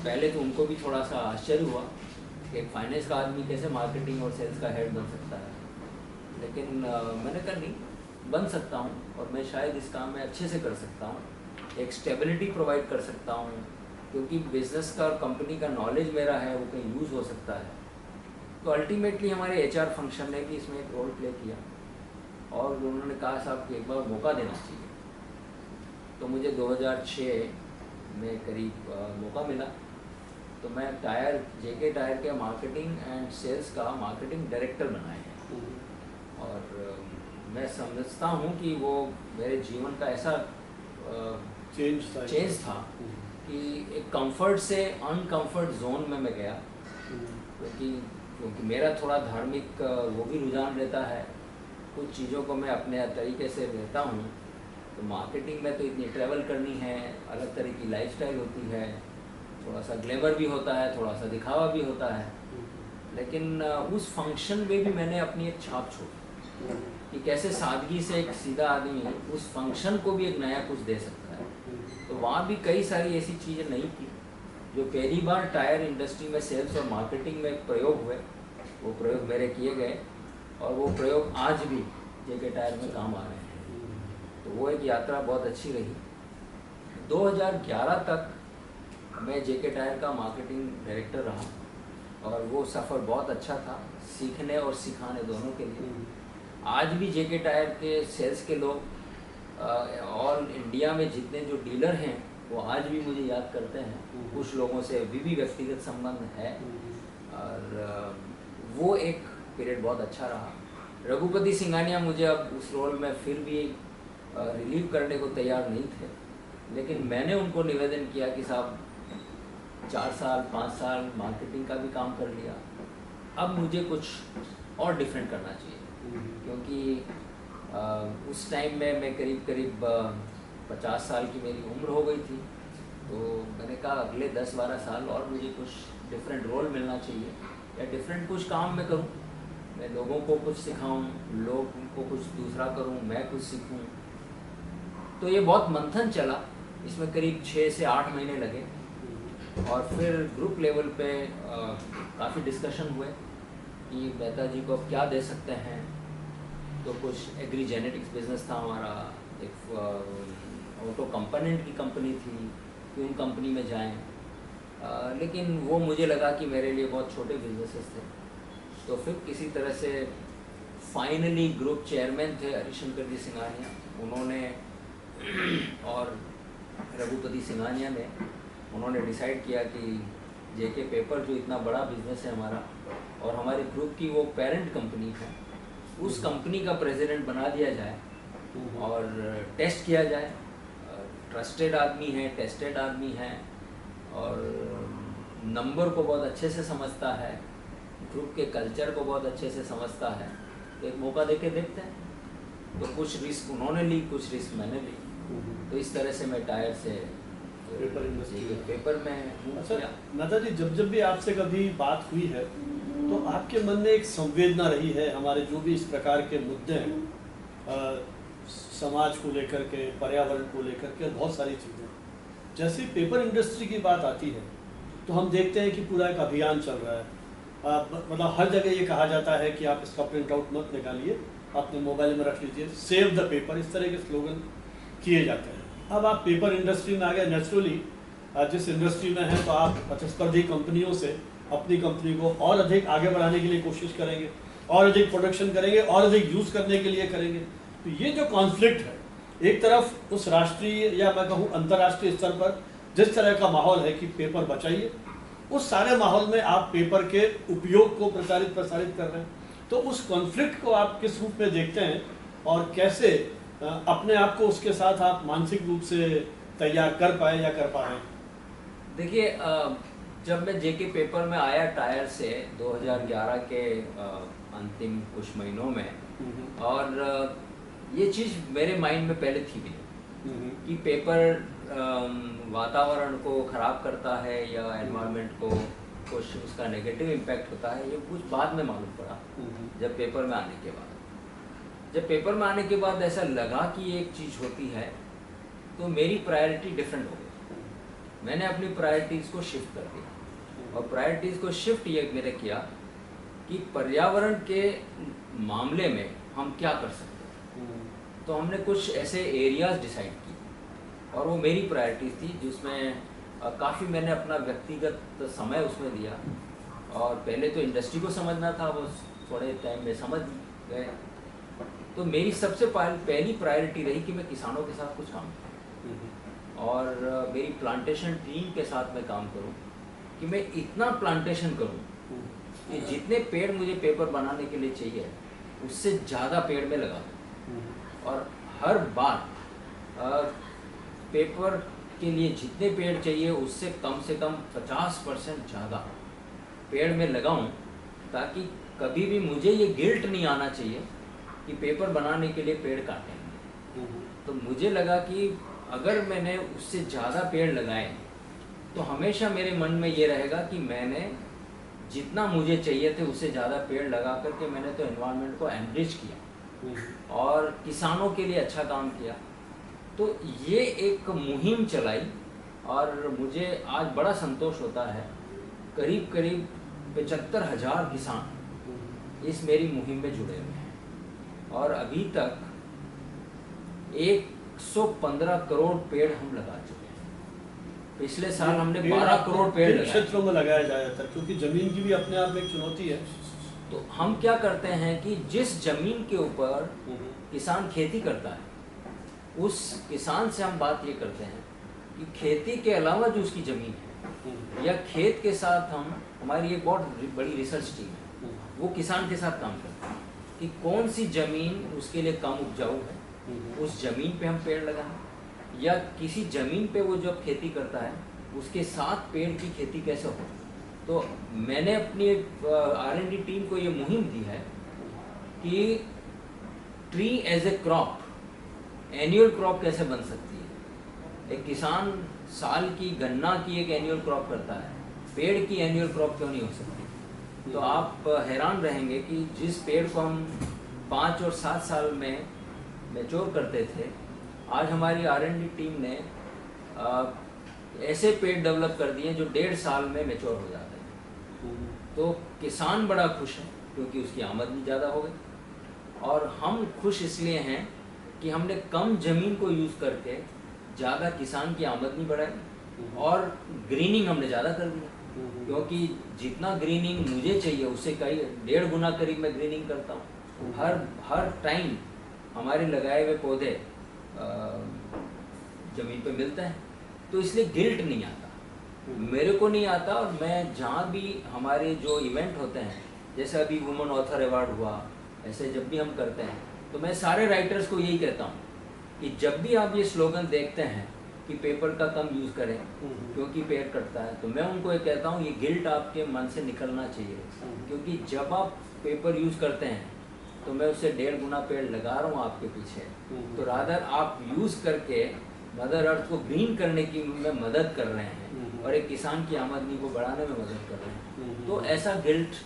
पहले तो उनको भी थोड़ा सा आश्चर्य हुआ कि एक फाइनेंस का आदमी कैसे मार्केटिंग और सेल्स का हेड बन सकता है, लेकिन मैंने कहा नहीं, बन सकता हूँ, और मैं शायद इस काम में अच्छे से कर सकता हूँ, एक स्टेबिलिटी प्रोवाइड कर सकता हूँ, क्योंकि बिजनेस का और कंपनी का नॉलेज मेरा है, वो कहीं यूज़ हो सकता है। तो अल्टीमेटली हमारे HR फंक्शन ने भी इसमें एक रोल प्ले किया, और उन्होंने कहा साहब कि एक बार मौका देना चाहिए। तो मुझे 2006 में करीब मौका मिला, तो मैं जेके टायर के मार्केटिंग एंड सेल्स का मार्केटिंग डायरेक्टर बनाया है। और मैं समझता हूँ कि वो मेरे जीवन का ऐसा चेंज था कि एक कंफर्ट से अनकंफर्ट जोन में मैं गया, क्योंकि मेरा थोड़ा धार्मिक वो भी रुझान रहता है, कुछ चीज़ों को मैं अपने तरीके से रहता हूँ। तो मार्केटिंग में तो इतनी ट्रैवल करनी है, अलग तरह की लाइफस्टाइल होती है, थोड़ा सा ग्लैमर भी होता है, थोड़ा सा दिखावा भी होता है, लेकिन उस फंक्शन में भी मैंने अपनी एक छाप छोड़ी कि कैसे सादगी से एक सीधा आदमी उस फंक्शन को भी एक नया कुछ दे सकता है। तो वहाँ भी कई सारी ऐसी चीज़ें नहीं थी जो पहली बार टायर इंडस्ट्री में सेल्स और मार्केटिंग में प्रयोग हुए, वो प्रयोग मेरे किए गए, और वो प्रयोग आज भी जेके टायर में काम आ रहे हैं। तो वो एक यात्रा बहुत अच्छी रही। 2011 तक मैं जेके टायर का मार्केटिंग डायरेक्टर रहा और वो सफ़र बहुत अच्छा था, सीखने और सिखाने दोनों के लिए। आज भी जेके टायर के सेल्स के लोग ऑल इंडिया में जितने जो डीलर हैं वो आज भी मुझे याद करते हैं। कुछ लोगों से अभी भी व्यक्तिगत संबंध है और वो एक पीरियड बहुत अच्छा रहा। रघुपति सिंघानिया मुझे अब उस रोल में फिर भी रिलीव करने को तैयार नहीं थे, लेकिन मैंने उनको निवेदन किया कि साहब 4 साल 5 साल मार्केटिंग का भी काम कर लिया, अब मुझे कुछ और डिफरेंट करना चाहिए, क्योंकि उस टाइम में मैं करीब 50 साल की मेरी उम्र हो गई थी। तो मैंने कहा अगले 10-12 साल और मुझे कुछ डिफरेंट रोल मिलना चाहिए या डिफरेंट कुछ काम मैं करूं, मैं लोगों को कुछ सिखाऊं, लोग उनको कुछ दूसरा करूं, मैं कुछ सीखूं। तो ये बहुत मंथन चला, इसमें करीब 6 से 8 महीने लगे और फिर ग्रुप लेवल पे काफ़ी डिस्कशन हुए कि मेहता जी को अब क्या दे सकते हैं। तो कुछ एग्री जेनेटिक्स बिजनेस था हमारा, एक ऑटो कंपोनेंट की कंपनी थी कि उन कंपनी में जाएं, लेकिन वो मुझे लगा कि मेरे लिए बहुत छोटे बिजनेसेस थे। तो फिर किसी तरह से फाइनली ग्रुप चेयरमैन थे हरिशंकर जी सिंघानिया, उन्होंने और रघुपति सिंघानिया ने उन्होंने डिसाइड किया कि जेके पेपर जो इतना बड़ा बिजनेस है हमारा और हमारे ग्रुप की वो पेरेंट कंपनी है, उस कंपनी का प्रेसिडेंट बना दिया जाए और टेस्ट किया जाए। ट्रस्टेड आदमी है, टेस्टेड आदमी है और नंबर को बहुत अच्छे से समझता है, ग्रुप के कल्चर को बहुत अच्छे से समझता है, तो एक मौका देके देखते हैं। तो कुछ रिस्क उन्होंने ली, कुछ रिस्क मैंने ली। तो इस तरह से मैं टायर से पेपर में। अच्छा मेहता जी, जब भी आपसे कभी बात हुई है तो आपके मन में एक संवेदना रही है हमारे जो भी इस प्रकार के मुद्दे हैं, समाज को लेकर के, पर्यावरण को लेकर के, बहुत सारी चीज़ें। जैसे पेपर इंडस्ट्री की बात आती है तो हम देखते हैं कि पूरा एक अभियान चल रहा है। मतलब हर जगह ये कहा जाता है कि आप इसका प्रिंट आउट मत निकालिए, अपने मोबाइल में रख लीजिए, सेव द पेपर, इस तरह के स्लोगन किए जाते हैं। अब आप पेपर इंडस्ट्री में आ गए, नेचुरली जिस इंडस्ट्री में हैं तो आप प्रतिस्पर्धी कंपनियों से अपनी कंपनी को और अधिक आगे बढ़ाने के लिए कोशिश करेंगे, और अधिक प्रोडक्शन करेंगे, और अधिक यूज़ करने के लिए करेंगे। तो ये जो कॉन्फ्लिक्ट है, एक तरफ उस राष्ट्रीय या मैं कहूँ अंतर्राष्ट्रीय स्तर पर जिस तरह का माहौल है कि पेपर बचाइए, उस सारे माहौल में आप पेपर के उपयोग को प्रसारित कर रहे हैं। तो उस कॉन्फ्लिक्ट को आप किस रूप में देखते हैं और कैसे अपने आप को उसके साथ आप मानसिक रूप से तैयार कर पाए या कर पाए? देखिए, जब मैं जेके पेपर में आया टायर से 2011 के अंतिम कुछ महीनों में, और ये चीज़ मेरे माइंड में पहले थी भी कि पेपर वातावरण को ख़राब करता है या एनवायरनमेंट को कुछ उसका नेगेटिव इम्पैक्ट होता है। ये कुछ बाद में मालूम पड़ा जब पेपर में आने के बाद। जब पेपर में आने के बाद ऐसा लगा कि एक चीज़ होती है, तो मेरी प्रायोरिटी डिफरेंट हो गई। मैंने अपनी प्रायोरिटीज़ को शिफ्ट कर दिया और प्रायोरिटीज़ को शिफ्ट ये मैंने किया कि पर्यावरण के मामले में हम क्या कर सकते हैं। तो हमने कुछ ऐसे एरियाज़ डिसाइड किए और वो मेरी प्रायोरिटीज़ थी, जिसमें काफ़ी मैंने अपना व्यक्तिगत समय उसमें दिया। और पहले तो इंडस्ट्री को समझना था, वो थोड़े टाइम में समझ गए। तो मेरी सबसे पहली प्रायोरिटी रही कि मैं किसानों के साथ कुछ काम करूँ और मेरी प्लांटेशन टीम के साथ मैं काम करूँ कि मैं इतना प्लांटेशन करूँ कि जितने पेड़ मुझे पेपर बनाने के लिए चाहिए उससे ज़्यादा पेड़ में लगा दूँ। और हर बार पेपर के लिए जितने पेड़ चाहिए उससे कम से कम 50% ज़्यादा पेड़ में लगाऊं, ताकि कभी भी मुझे ये गिल्ट नहीं आना चाहिए कि पेपर बनाने के लिए पेड़ काटेंगे। तो मुझे लगा कि अगर मैंने उससे ज़्यादा पेड़ लगाए तो हमेशा मेरे मन में ये रहेगा कि मैंने जितना मुझे चाहिए थे उससे ज़्यादा पेड़ लगा करके मैंने तो एनवायरनमेंट को एनरिच किया और किसानों के लिए अच्छा काम किया। तो ये एक मुहिम चलाई और मुझे आज बड़ा संतोष होता है, करीब 75,000 किसान इस मेरी मुहिम में जुड़े हुए हैं और अभी तक 115 करोड़ पेड़ हम लगा चुके हैं। पिछले साल हमने 12 करोड़ पेड़ लगाए। क्षेत्रों में लगाया जाया था, क्योंकि जमीन की भी अपने आप में एक चुनौती है। तो हम क्या करते हैं कि जिस जमीन के ऊपर किसान खेती करता है, उस किसान से हम बात ये करते हैं कि खेती के अलावा जो उसकी ज़मीन है, या खेत के साथ हमारी एक बहुत बड़ी रिसर्च टीम है, वो किसान के साथ काम करते हैं कि कौन सी ज़मीन उसके लिए कम उपजाऊ है, उस ज़मीन पे हम पेड़ लगाएं, या किसी ज़मीन पे वो जब खेती करता है उसके साथ पेड़ की खेती कैसे हो। तो मैंने अपनी R&D टीम को ये मुहिम दी है कि tree as a crop, annual crop कैसे बन सकती है। एक किसान साल की गन्ना की एक एनुअल क्रॉप करता है, पेड़ की एनुअल क्रॉप क्यों नहीं हो सकती। तो आप हैरान रहेंगे कि जिस पेड़ को हम 5 और 7 साल में मैच्योर करते थे, आज हमारी R&D टीम ने ऐसे पेड़ डेवलप कर दिए जो 1.5 साल में मैच्योर हो जाते हैं। तो किसान बड़ा खुश है क्योंकि उसकी आमदनी ज़्यादा हो गई, और हम खुश इसलिए हैं कि हमने कम ज़मीन को यूज़ करके ज़्यादा किसान की आमदनी बढ़ाई, और ग्रीनिंग हमने ज़्यादा कर दिया, क्योंकि जितना ग्रीनिंग मुझे चाहिए उससे कई 1.5 गुना करीब मैं ग्रीनिंग करता हूँ। हर टाइम हमारे लगाए हुए पौधे ज़मीन पे मिलते हैं, तो इसलिए गिल्ट नहीं आता, मेरे को नहीं आता। और मैं जहाँ भी हमारे जो इवेंट होते हैं, जैसे अभी वुमेन ऑथर अवार्ड हुआ, ऐसे जब भी हम करते हैं तो मैं सारे राइटर्स को यही कहता हूँ कि जब भी आप ये स्लोगन देखते हैं कि पेपर का कम यूज़ करें क्योंकि पेड़ कटता है, तो मैं उनको ये कहता हूँ ये गिल्ट आपके मन से निकलना चाहिए, क्योंकि जब आप पेपर यूज़ करते हैं तो मैं उससे 1.5 गुना पेड़ लगा रहा हूँ आपके पीछे। तो रादर आप यूज़ करके मदर अर्थ को ग्रीन करने की में मदद कर रहे हैं और एक किसान की आमदनी को बढ़ाने में मदद कर रहे हैं। तो ऐसा गिल्ट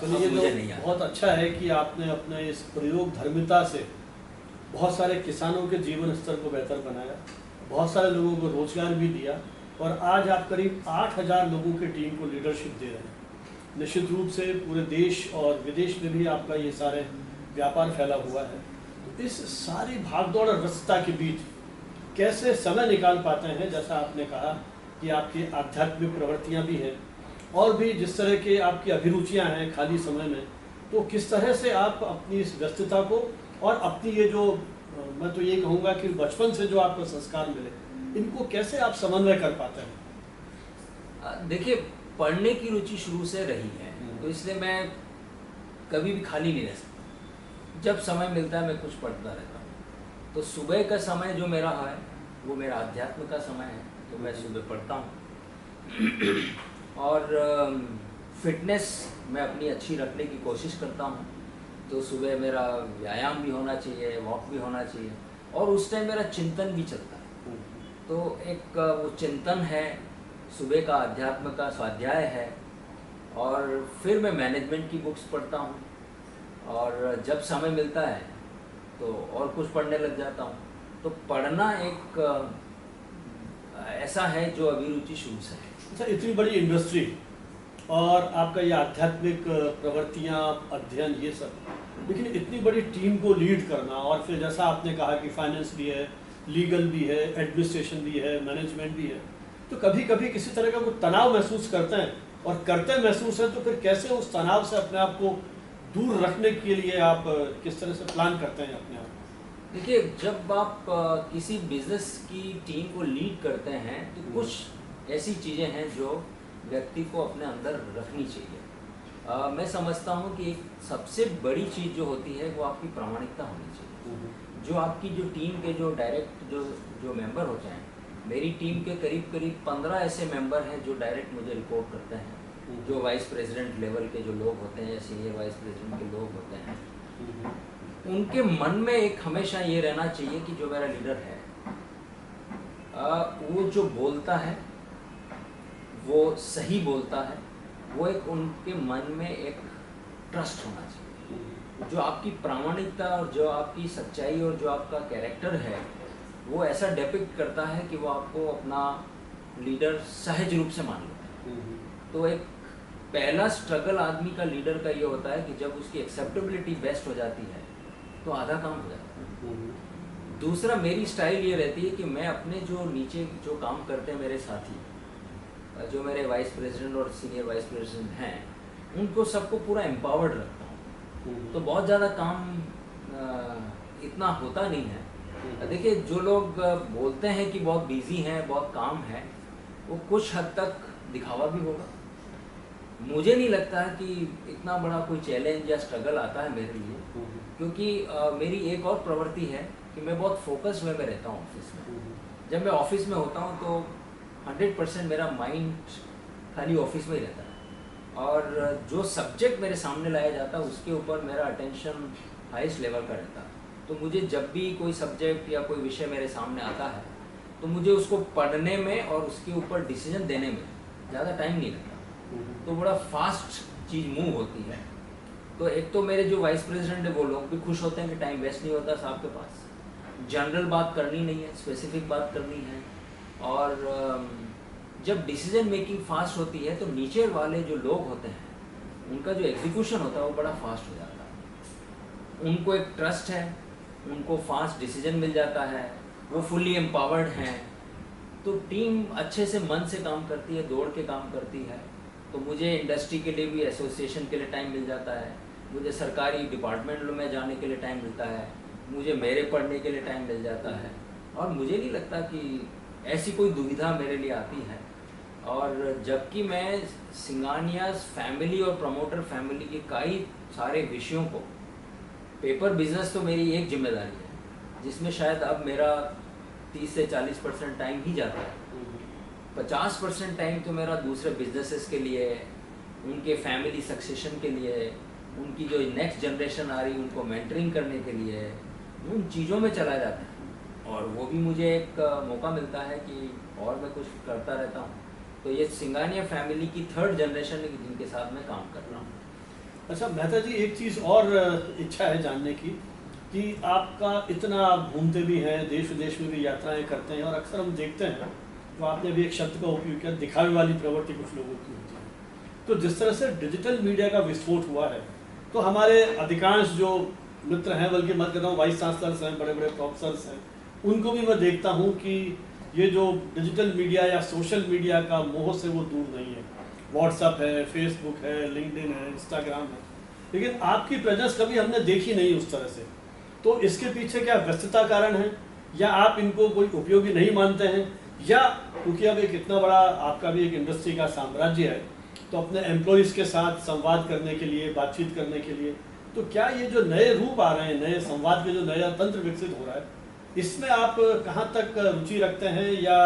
मुझे नहीं आता। बहुत अच्छा है कि आपने अपने इस प्रयोग धर्मिता से बहुत सारे किसानों के जीवन स्तर को बेहतर बनाया, बहुत सारे लोगों को रोजगार भी दिया, और आज आप करीब 8000 लोगों की टीम को लीडरशिप दे रहे हैं। निश्चित रूप से पूरे देश और विदेश में भी आपका ये सारे व्यापार फैला हुआ है। तो इस सारी भागदौड़ और व्यस्तता के बीच कैसे समय निकाल पाते हैं? जैसा आपने कहा कि आपकी आध्यात्मिक प्रवृत्तियाँ भी हैं और भी जिस तरह के आपकी अभिरुचियाँ हैं खाली समय में, तो किस तरह से आप अपनी इस व्यस्तता को और अपनी ये जो मैं तो ये कहूँगा कि बचपन से जो आपको संस्कार मिले, इनको कैसे आप समन्वय कर पाते हैं? देखिए, पढ़ने की रुचि शुरू से रही है, तो इसलिए मैं कभी भी खाली नहीं रह सकता। जब समय मिलता है मैं कुछ पढ़ता रहता हूँ। तो सुबह का समय जो मेरा है वो मेरा अध्यात्म का समय है, तो मैं सुबह पढ़ता हूँ। और फिटनेस मैं अपनी अच्छी रखने की कोशिश करता हूँ, तो सुबह मेरा व्यायाम भी होना चाहिए, वॉक भी होना चाहिए, और उस टाइम मेरा चिंतन भी चलता है। तो एक वो चिंतन है, सुबह का अध्यात्म का स्वाध्याय है, और फिर मैं मैनेजमेंट की बुक्स पढ़ता हूँ, और जब समय मिलता है तो और कुछ पढ़ने लग जाता हूँ। तो पढ़ना एक ऐसा है जो अभिरुचि शुरू से है। अच्छा, इतनी बड़ी इंडस्ट्री और आपका ये आध्यात्मिक प्रवृत्तियाँ, अध्ययन, ये सब, लेकिन इतनी बड़ी टीम को लीड करना, और फिर जैसा आपने कहा कि फाइनेंस भी है, लीगल भी है, एडमिनिस्ट्रेशन भी है, मैनेजमेंट भी है, तो कभी कभी किसी तरह का कोई तनाव महसूस करते हैं, और करते महसूस है तो फिर कैसे उस तनाव से अपने आप को दूर रखने के लिए आप किस तरह से प्लान करते हैं अपने आप? देखिए, जब आप किसी बिजनेस की टीम को लीड करते हैं तो कुछ ऐसी चीज़ें हैं जो व्यक्ति को अपने अंदर रखनी चाहिए। मैं समझता हूँ कि एक सबसे बड़ी चीज़ जो होती है वो आपकी प्रामाणिकता होनी चाहिए। जो आपकी जो टीम के जो डायरेक्ट जो मेंबर होते हैं, मेरी टीम के करीब 15 ऐसे मेंबर हैं जो डायरेक्ट मुझे रिपोर्ट करते हैं, जो वाइस प्रेसिडेंट लेवल के जो लोग होते हैं या सीनियर वाइस प्रेसिडेंट के लोग होते हैं। उनके मन में एक हमेशा ये रहना चाहिए कि जो मेरा लीडर है वो जो बोलता है वो सही बोलता है, वो एक उनके मन में एक ट्रस्ट होना चाहिए। जो आपकी प्रामाणिकता और जो आपकी सच्चाई और जो आपका कैरेक्टर है वो ऐसा डिपिक्ट करता है कि वो आपको अपना लीडर सहज रूप से मान लेता है। तो एक पहला स्ट्रगल आदमी का लीडर का ये होता है कि जब उसकी एक्सेप्टेबिलिटी बेस्ट हो जाती है तो आधा काम हो जाता है। दूसरा मेरी स्टाइल ये रहती है कि मैं अपने जो नीचे जो काम करते हैं मेरे साथी, जो मेरे वाइस प्रेसिडेंट और सीनियर वाइस प्रेसिडेंट हैं, उनको सबको पूरा एम्पावर्ड रखता हूँ। तो बहुत ज़्यादा काम इतना होता नहीं है। देखिए, जो लोग बोलते हैं कि बहुत बिजी हैं, बहुत काम है, वो कुछ हद तक दिखावा भी होगा। मुझे नहीं लगता है कि इतना बड़ा कोई चैलेंज या स्ट्रगल आता है मेरे लिए, क्योंकि मेरी एक और प्रवृत्ति है कि मैं बहुत फोकस वे में रहता हूँ ऑफिस में। जब मैं ऑफिस में होता हूँ तो 100% मेरा माइंड खाली ऑफिस में ही रहता है, और जो सब्जेक्ट मेरे सामने लाया जाता है उसके ऊपर मेरा अटेंशन हाईएस्ट लेवल का रहता है। तो मुझे जब भी कोई सब्जेक्ट या कोई विषय मेरे सामने आता है तो मुझे उसको पढ़ने में और उसके ऊपर डिसीजन देने में ज़्यादा टाइम नहीं लगता, तो बड़ा फास्ट चीज़ मूव होती है। तो एक तो मेरे जो वाइस प्रेसिडेंट है वो लोग भी खुश होते हैं कि टाइम वेस्ट नहीं होता साहब के पास, जनरल बात करनी नहीं है, स्पेसिफिक बात करनी है। और जब डिसीजन मेकिंग फास्ट होती है तो नीचे वाले जो लोग होते हैं उनका जो एग्जीक्यूशन होता है वो बड़ा फास्ट हो जाता है। उनको एक ट्रस्ट है, उनको फास्ट डिसीजन मिल जाता है, वो फुल्ली एम्पावर्ड हैं। तो टीम अच्छे से मन से काम करती है, दौड़ के काम करती है। तो मुझे इंडस्ट्री के लिए भी एसोसिएशन के लिए टाइम मिल जाता है, मुझे सरकारी डिपार्टमेंट में जाने के लिए टाइम मिलता है, मुझे मेरे पढ़ने के लिए टाइम मिल जाता है। और मुझे नहीं लगता कि ऐसी कोई दुविधा मेरे लिए आती है। और जबकि मैं सिंगानियाज़ फैमिली और प्रमोटर फैमिली के कई सारे विषयों को, पेपर बिजनेस तो मेरी एक जिम्मेदारी है जिसमें शायद अब मेरा 30 से 40% टाइम ही जाता है। 50% टाइम तो मेरा दूसरे बिजनेसेस के लिए, उनके फैमिली सक्सेशन के लिए, उनकी जो नेक्स्ट जनरेशन आ रही उनको मेंटरिंग करने के लिए, उन चीज़ों में चला जाता है। और वो भी मुझे एक मौका मिलता है कि और मैं कुछ करता रहता हूँ। तो ये सिंगानिया फैमिली की 3rd जनरेशन है जिनके साथ मैं काम कर रहा हूँ। अच्छा मेहता जी, एक चीज़ और इच्छा है जानने की कि आपका इतना आप घूमते भी हैं, देश विदेश में भी यात्राएं करते हैं, और अक्सर हम देखते हैं तो आपने भी एक शब्द का उपयोग किया, दिखावे वाली प्रवृत्ति कुछ लोगों की होती है। तो जिस तरह से डिजिटल मीडिया का विस्फोट हुआ है तो हमारे अधिकांश जो मित्र हैं, बल्कि मैं कहता हूँ वाइस चांसलर्स हैं, बड़े बड़े प्रोफेसर्स हैं, उनको भी मैं देखता हूँ कि ये जो डिजिटल मीडिया या सोशल मीडिया का मोह से वो दूर नहीं है। व्हाट्सअप है, फेसबुक है, लिंक्डइन है, इंस्टाग्राम है, लेकिन आपकी प्रेजेंस कभी हमने देखी नहीं उस तरह से। तो इसके पीछे क्या व्यस्तता कारण है, या आप इनको कोई उपयोगी नहीं मानते हैं, या क्योंकि अब एक इतना बड़ा आपका भी एक इंडस्ट्री का साम्राज्य है तो अपने एम्प्लॉयज़ के साथ संवाद करने के लिए, बातचीत करने के लिए, तो क्या ये जो नए रूप आ रहे हैं, नए संवाद के जो नया तंत्र विकसित हो रहा है, इसमें आप कहाँ तक रुचि रखते हैं, या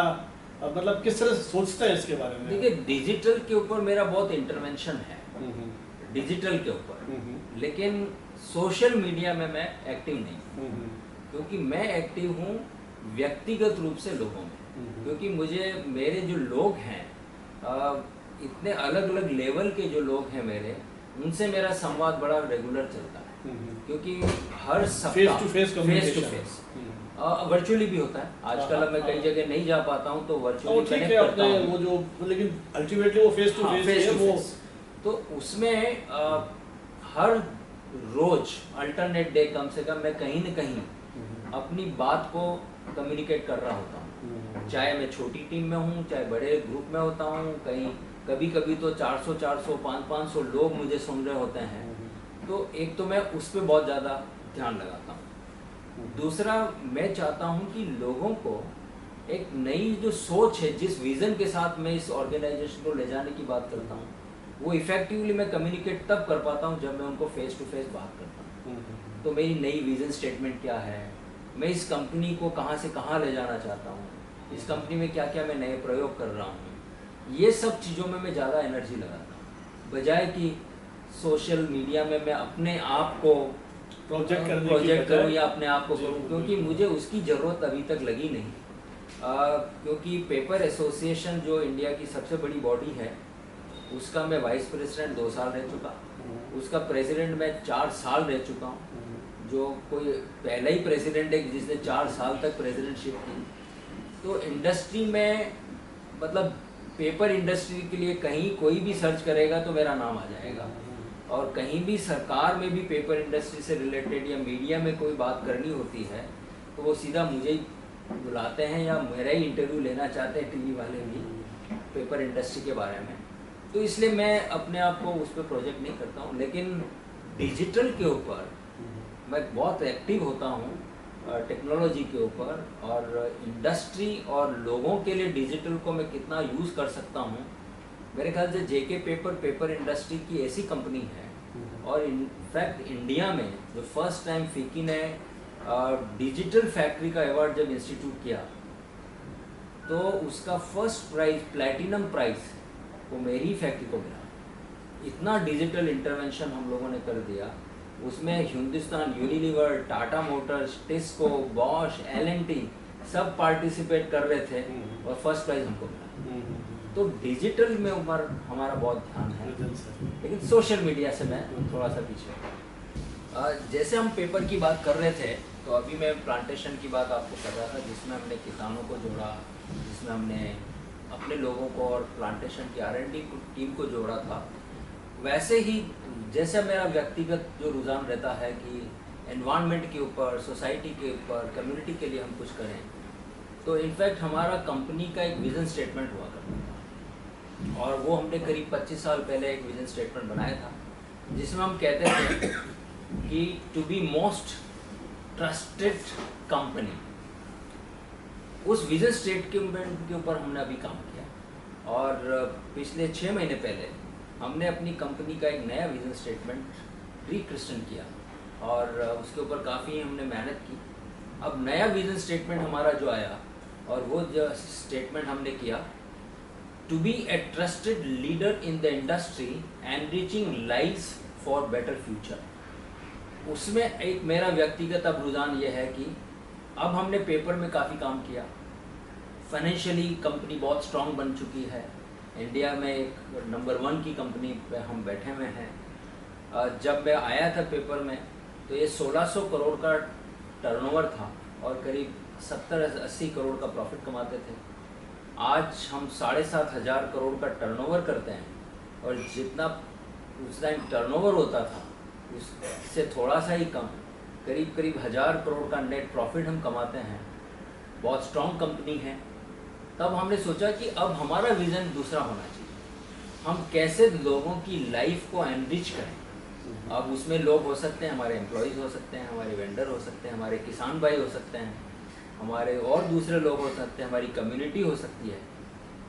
मतलब किस तरह से सोचते हैं इसके बारे में? देखिए, डिजिटल के ऊपर मेरा बहुत इंटरवेंशन है, डिजिटल के ऊपर, लेकिन सोशल मीडिया में मैं एक्टिव नहीं, क्योंकि मैं एक्टिव हूँ व्यक्तिगत रूप से लोगों में। क्योंकि मुझे मेरे जो लोग हैं, इतने अलग अलग लेवल के जो लोग हैं मेरे, उनसे मेरा संवाद बड़ा रेगुलर चलता है। क्योंकि हर सप्ताह फेस टू फेस वर्चुअली भी होता है आजकल। अब मैं कई जगह नहीं जा पाता हूँ तो वर्चुअली कनेक्ट करता हूँ, वो जो, लेकिन अल्टीमेटली वो फेस टू फेस है वो। तो उसमें हर रोज अल्टरनेट डे कम से कम मैं कहीं न कहीं अपनी बात को कम्युनिकेट कर रहा होता हूँ, चाहे मैं छोटी टीम में हूँ, चाहे बड़े ग्रुप में होता हूँ। कभी कभी तो 400-500 लोग मुझे सुन रहे होते हैं। तो एक तो मैं उस पर बहुत ज़्यादा ध्यान लगाता हूँ। दूसरा, मैं चाहता हूँ कि लोगों को एक नई जो सोच है, जिस विज़न के साथ मैं इस ऑर्गेनाइजेशन को ले जाने की बात करता हूँ, वो इफेक्टिवली मैं कम्युनिकेट तब कर पाता हूँ जब मैं उनको फेस टू फेस बात करता हूँ। तो मेरी नई विज़न स्टेटमेंट क्या है, मैं इस कंपनी को कहाँ से कहाँ ले जाना चाहता हूँ, इस कंपनी में क्या क्या मैं नए प्रयोग कर रहा हूँ, ये सब चीज़ों में मैं ज़्यादा एनर्जी लगाता हूँ, बजाय कि सोशल मीडिया में मैं अपने आप को प्रोजेक्ट करूँ या अपने आप को करूँ, क्योंकि मुझे उसकी ज़रूरत अभी तक लगी नहीं। क्योंकि पेपर एसोसिएशन जो इंडिया की सबसे बड़ी बॉडी है, उसका मैं वाइस प्रेसिडेंट 2 साल रह चुका, उसका प्रेसिडेंट मैं 4 साल रह चुका हूँ, जो कोई पहला ही प्रेसिडेंट है जिसने 4 साल तक प्रेसिडेंटशिप की। तो इंडस्ट्री में, मतलब पेपर इंडस्ट्री के लिए कहीं कोई भी सर्च करेगा तो मेरा नाम आ जाएगा, और कहीं भी सरकार में भी पेपर इंडस्ट्री से रिलेटेड या मीडिया में कोई बात करनी होती है तो वो सीधा मुझे ही बुलाते हैं या मेरा ही इंटरव्यू लेना चाहते हैं टीवी वाले भी पेपर इंडस्ट्री के बारे में। तो इसलिए मैं अपने आप को उस पर प्रोजेक्ट नहीं करता हूँ, लेकिन डिजिटल के ऊपर मैं बहुत एक्टिव होता हूँ, टेक्नोलॉजी के ऊपर, और इंडस्ट्री और लोगों के लिए डिजिटल को मैं कितना यूज़ कर सकता हूँ। मेरे ख्याल से जेके पेपर इंडस्ट्री की ऐसी कंपनी है, और इनफैक्ट इंडिया में जो फर्स्ट टाइम फिक्की ने डिजिटल फैक्ट्री का अवार्ड जब इंस्टीट्यूट किया, तो उसका फर्स्ट प्राइज, प्लैटिनम प्राइज, वो मेरी फैक्ट्री को मिला। इतना डिजिटल इंटरवेंशन हम लोगों ने कर दिया। उसमें Hindustan Unilever, Tata Motors, TISCO, Bosch, L&T सब पार्टिसिपेट कर रहे थे और फर्स्ट प्राइज हमको मिला। तो डिजिटल में हमारा बहुत ध्यान है, लेकिन सोशल मीडिया से मैं थोड़ा सा पीछे हूँ। जैसे हम पेपर की बात कर रहे थे, तो अभी मैं प्लांटेशन की बात आपको कर रहा था, जिसमें हमने किसानों को जोड़ा, जिसमें हमने अपने लोगों को और प्लांटेशन की R&D टीम को जोड़ा था। वैसे ही जैसे मेरा व्यक्तिगत जो रुझान रहता है कि एनवायरनमेंट के ऊपर, सोसाइटी के ऊपर, कम्युनिटी के लिए हम कुछ करें, तो इनफैक्ट हमारा कंपनी का एक विज़न स्टेटमेंट हुआ करता था, और वो हमने करीब 25 साल पहले एक विज़न स्टेटमेंट बनाया था, जिसमें हम कहते थे कि to be most trusted company. उस विज़न स्टेटमेंट के ऊपर हमने अभी काम किया, और पिछले 6 महीने पहले हमने अपनी कंपनी का एक नया विज़न स्टेटमेंट रिक्रिस्टन किया, और उसके ऊपर काफ़ी हमने मेहनत की। अब नया विज़न स्टेटमेंट हमारा जो आया, और वो जो स्टेटमेंट हमने किया, to be a trusted leader in the industry enriching lives for better future. उसमें एक मेरा व्यक्तिगत अब रुझान ये है कि अब हमने पेपर में काफ़ी काम किया, फाइनेंशियली कंपनी बहुत स्ट्रांग बन चुकी है, इंडिया में एक नंबर 1 की कंपनी पे हम बैठे हुए हैं। जब मैं आया था पेपर में, तो ये 1600 करोड़ का टर्नओवर था और करीब 70-80 करोड़ का प्रॉफिट कमाते थे। आज हम 7,500 करोड़ का टर्नओवर करते हैं, और जितना उस टाइम टर्नओवर होता था उससे थोड़ा सा ही कम, करीब 1000 करोड़ का नेट प्रॉफिट हम कमाते हैं। बहुत स्ट्रॉन्ग कंपनी है। तब हमने सोचा कि अब हमारा विज़न दूसरा होना चाहिए, हम कैसे लोगों की लाइफ को एनरिच करें। अब उसमें लोग हो सकते हैं, हमारे एम्प्लॉयज़ हो सकते हैं, हमारे वेंडर हो सकते हैं, हमारे किसान भाई हो सकते हैं, हमारे और दूसरे लोग हो सकते हैं, हमारी कम्युनिटी हो सकती है।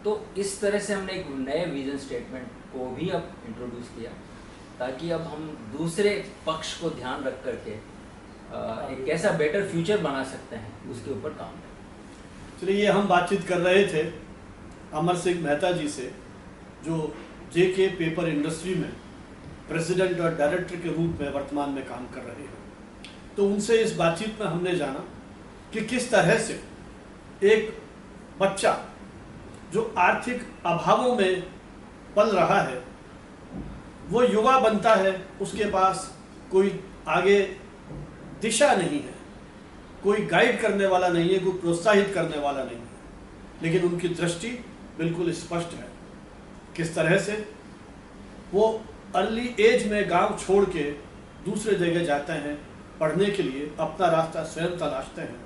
तो इस तरह से हमने एक नए विज़न स्टेटमेंट को भी अब इंट्रोड्यूस किया, ताकि अब हम दूसरे पक्ष को ध्यान रख करके एक कैसा बेटर फ्यूचर बना सकते हैं, उसके ऊपर काम करें। चलिए, ये हम बातचीत कर रहे थे अमर सिंह मेहता जी से, जो जेके पेपर इंडस्ट्री में प्रेसिडेंट और डायरेक्टर के रूप में वर्तमान में काम कर रहे हैं। तो उनसे इस बातचीत में हमने जाना कि किस तरह से एक बच्चा जो आर्थिक अभावों में पल रहा है, वो युवा बनता है, उसके पास कोई आगे दिशा नहीं है, कोई गाइड करने वाला नहीं है, कोई प्रोत्साहित करने वाला नहीं है, लेकिन उनकी दृष्टि बिल्कुल स्पष्ट है। किस तरह से वो अर्ली एज में गांव छोड़ के दूसरे जगह जाते हैं पढ़ने के लिए, अपना रास्ता स्वयं तलाशते हैं,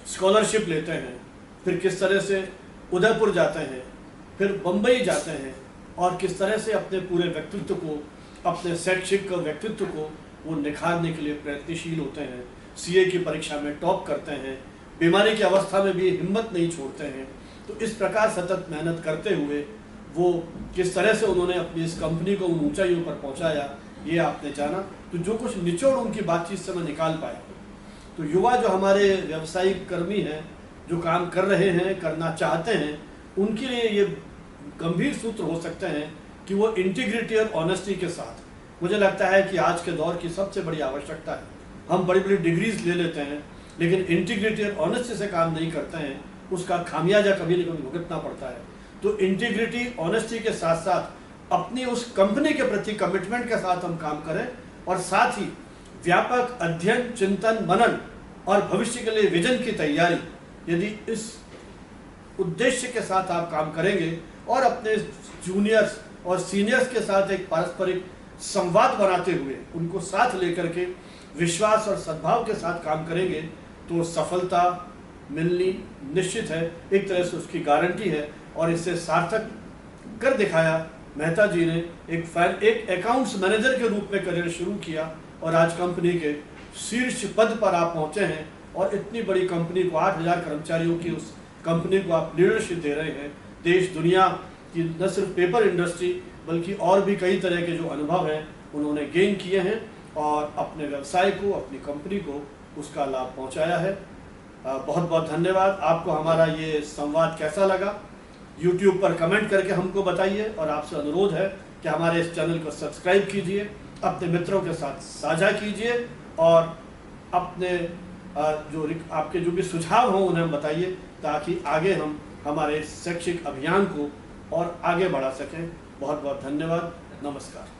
स्कॉलरशिप लेते हैं, फिर किस तरह से उदयपुर जाते हैं, फिर बम्बई जाते हैं, और किस तरह से अपने पूरे व्यक्तित्व को, अपने शैक्षिक व्यक्तित्व को वो निखारने के लिए प्रयत्नशील होते हैं। सीए की परीक्षा में टॉप करते हैं, बीमारी की अवस्था में भी हिम्मत नहीं छोड़ते हैं। तो इस प्रकार सतत मेहनत करते हुए वो किस तरह से उन्होंने अपनी इस कंपनी को उन ऊंचाइयों पर पहुंचाया, ये आपने जाना। तो जो कुछ निचोड़ उनकी बातचीत से मैं निकाल पाया, तो युवा जो हमारे व्यावसायिक कर्मी हैं, जो काम कर रहे हैं, करना चाहते हैं, उनके लिए ये गंभीर सूत्र हो सकते हैं कि वो इंटीग्रिटी और ऑनेस्टी के साथ, मुझे लगता है कि आज के दौर की सबसे बड़ी आवश्यकता है। हम बड़ी बड़ी डिग्रीज ले लेते हैं, लेकिन इंटीग्रिटी और ऑनेस्टी से काम नहीं करते हैं, उसका खामियाजा कभी न कभी भुगतना पड़ता है। तो इंटीग्रिटी, ऑनेस्टी के साथ साथ अपनी उस कंपनी के प्रति कमिटमेंट के साथ हम काम करें, और साथ ही व्यापक अध्ययन, चिंतन, मनन और भविष्य के लिए विजन की तैयारी, यदि इस उद्देश्य के साथ आप काम करेंगे और अपने जूनियर्स और सीनियर्स के साथ एक पारस्परिक संवाद बनाते हुए उनको साथ लेकर के विश्वास और सद्भाव के साथ काम करेंगे, तो सफलता मिलनी निश्चित है, एक तरह से उसकी गारंटी है। और इससे सार्थक कर दिखाया। मेहता जी ने एक अकाउंट्स मैनेजर के रूप में करियर शुरू किया और आज कंपनी के शीर्ष पद पर आप पहुंचे हैं और इतनी बड़ी कंपनी को 8000 कर्मचारियों की उस कंपनी को आप लीडरशिप दे रहे हैं। देश दुनिया की न सिर्फ पेपर इंडस्ट्री बल्कि और भी कई तरह के जो अनुभव हैं उन्होंने गेन किए हैं और अपने व्यवसाय को, अपनी कंपनी को उसका लाभ पहुंचाया है। बहुत बहुत धन्यवाद। आपको हमारा ये संवाद कैसा लगा YouTube पर कमेंट करके हमको बताइए और आपसे अनुरोध है कि हमारे इस चैनल को सब्सक्राइब कीजिए, अपने मित्रों के साथ साझा कीजिए और अपने आपके जो भी सुझाव हों उन्हें बताइए ताकि आगे हम हमारे शैक्षिक अभियान को और आगे बढ़ा सकें। बहुत बहुत धन्यवाद। नमस्कार।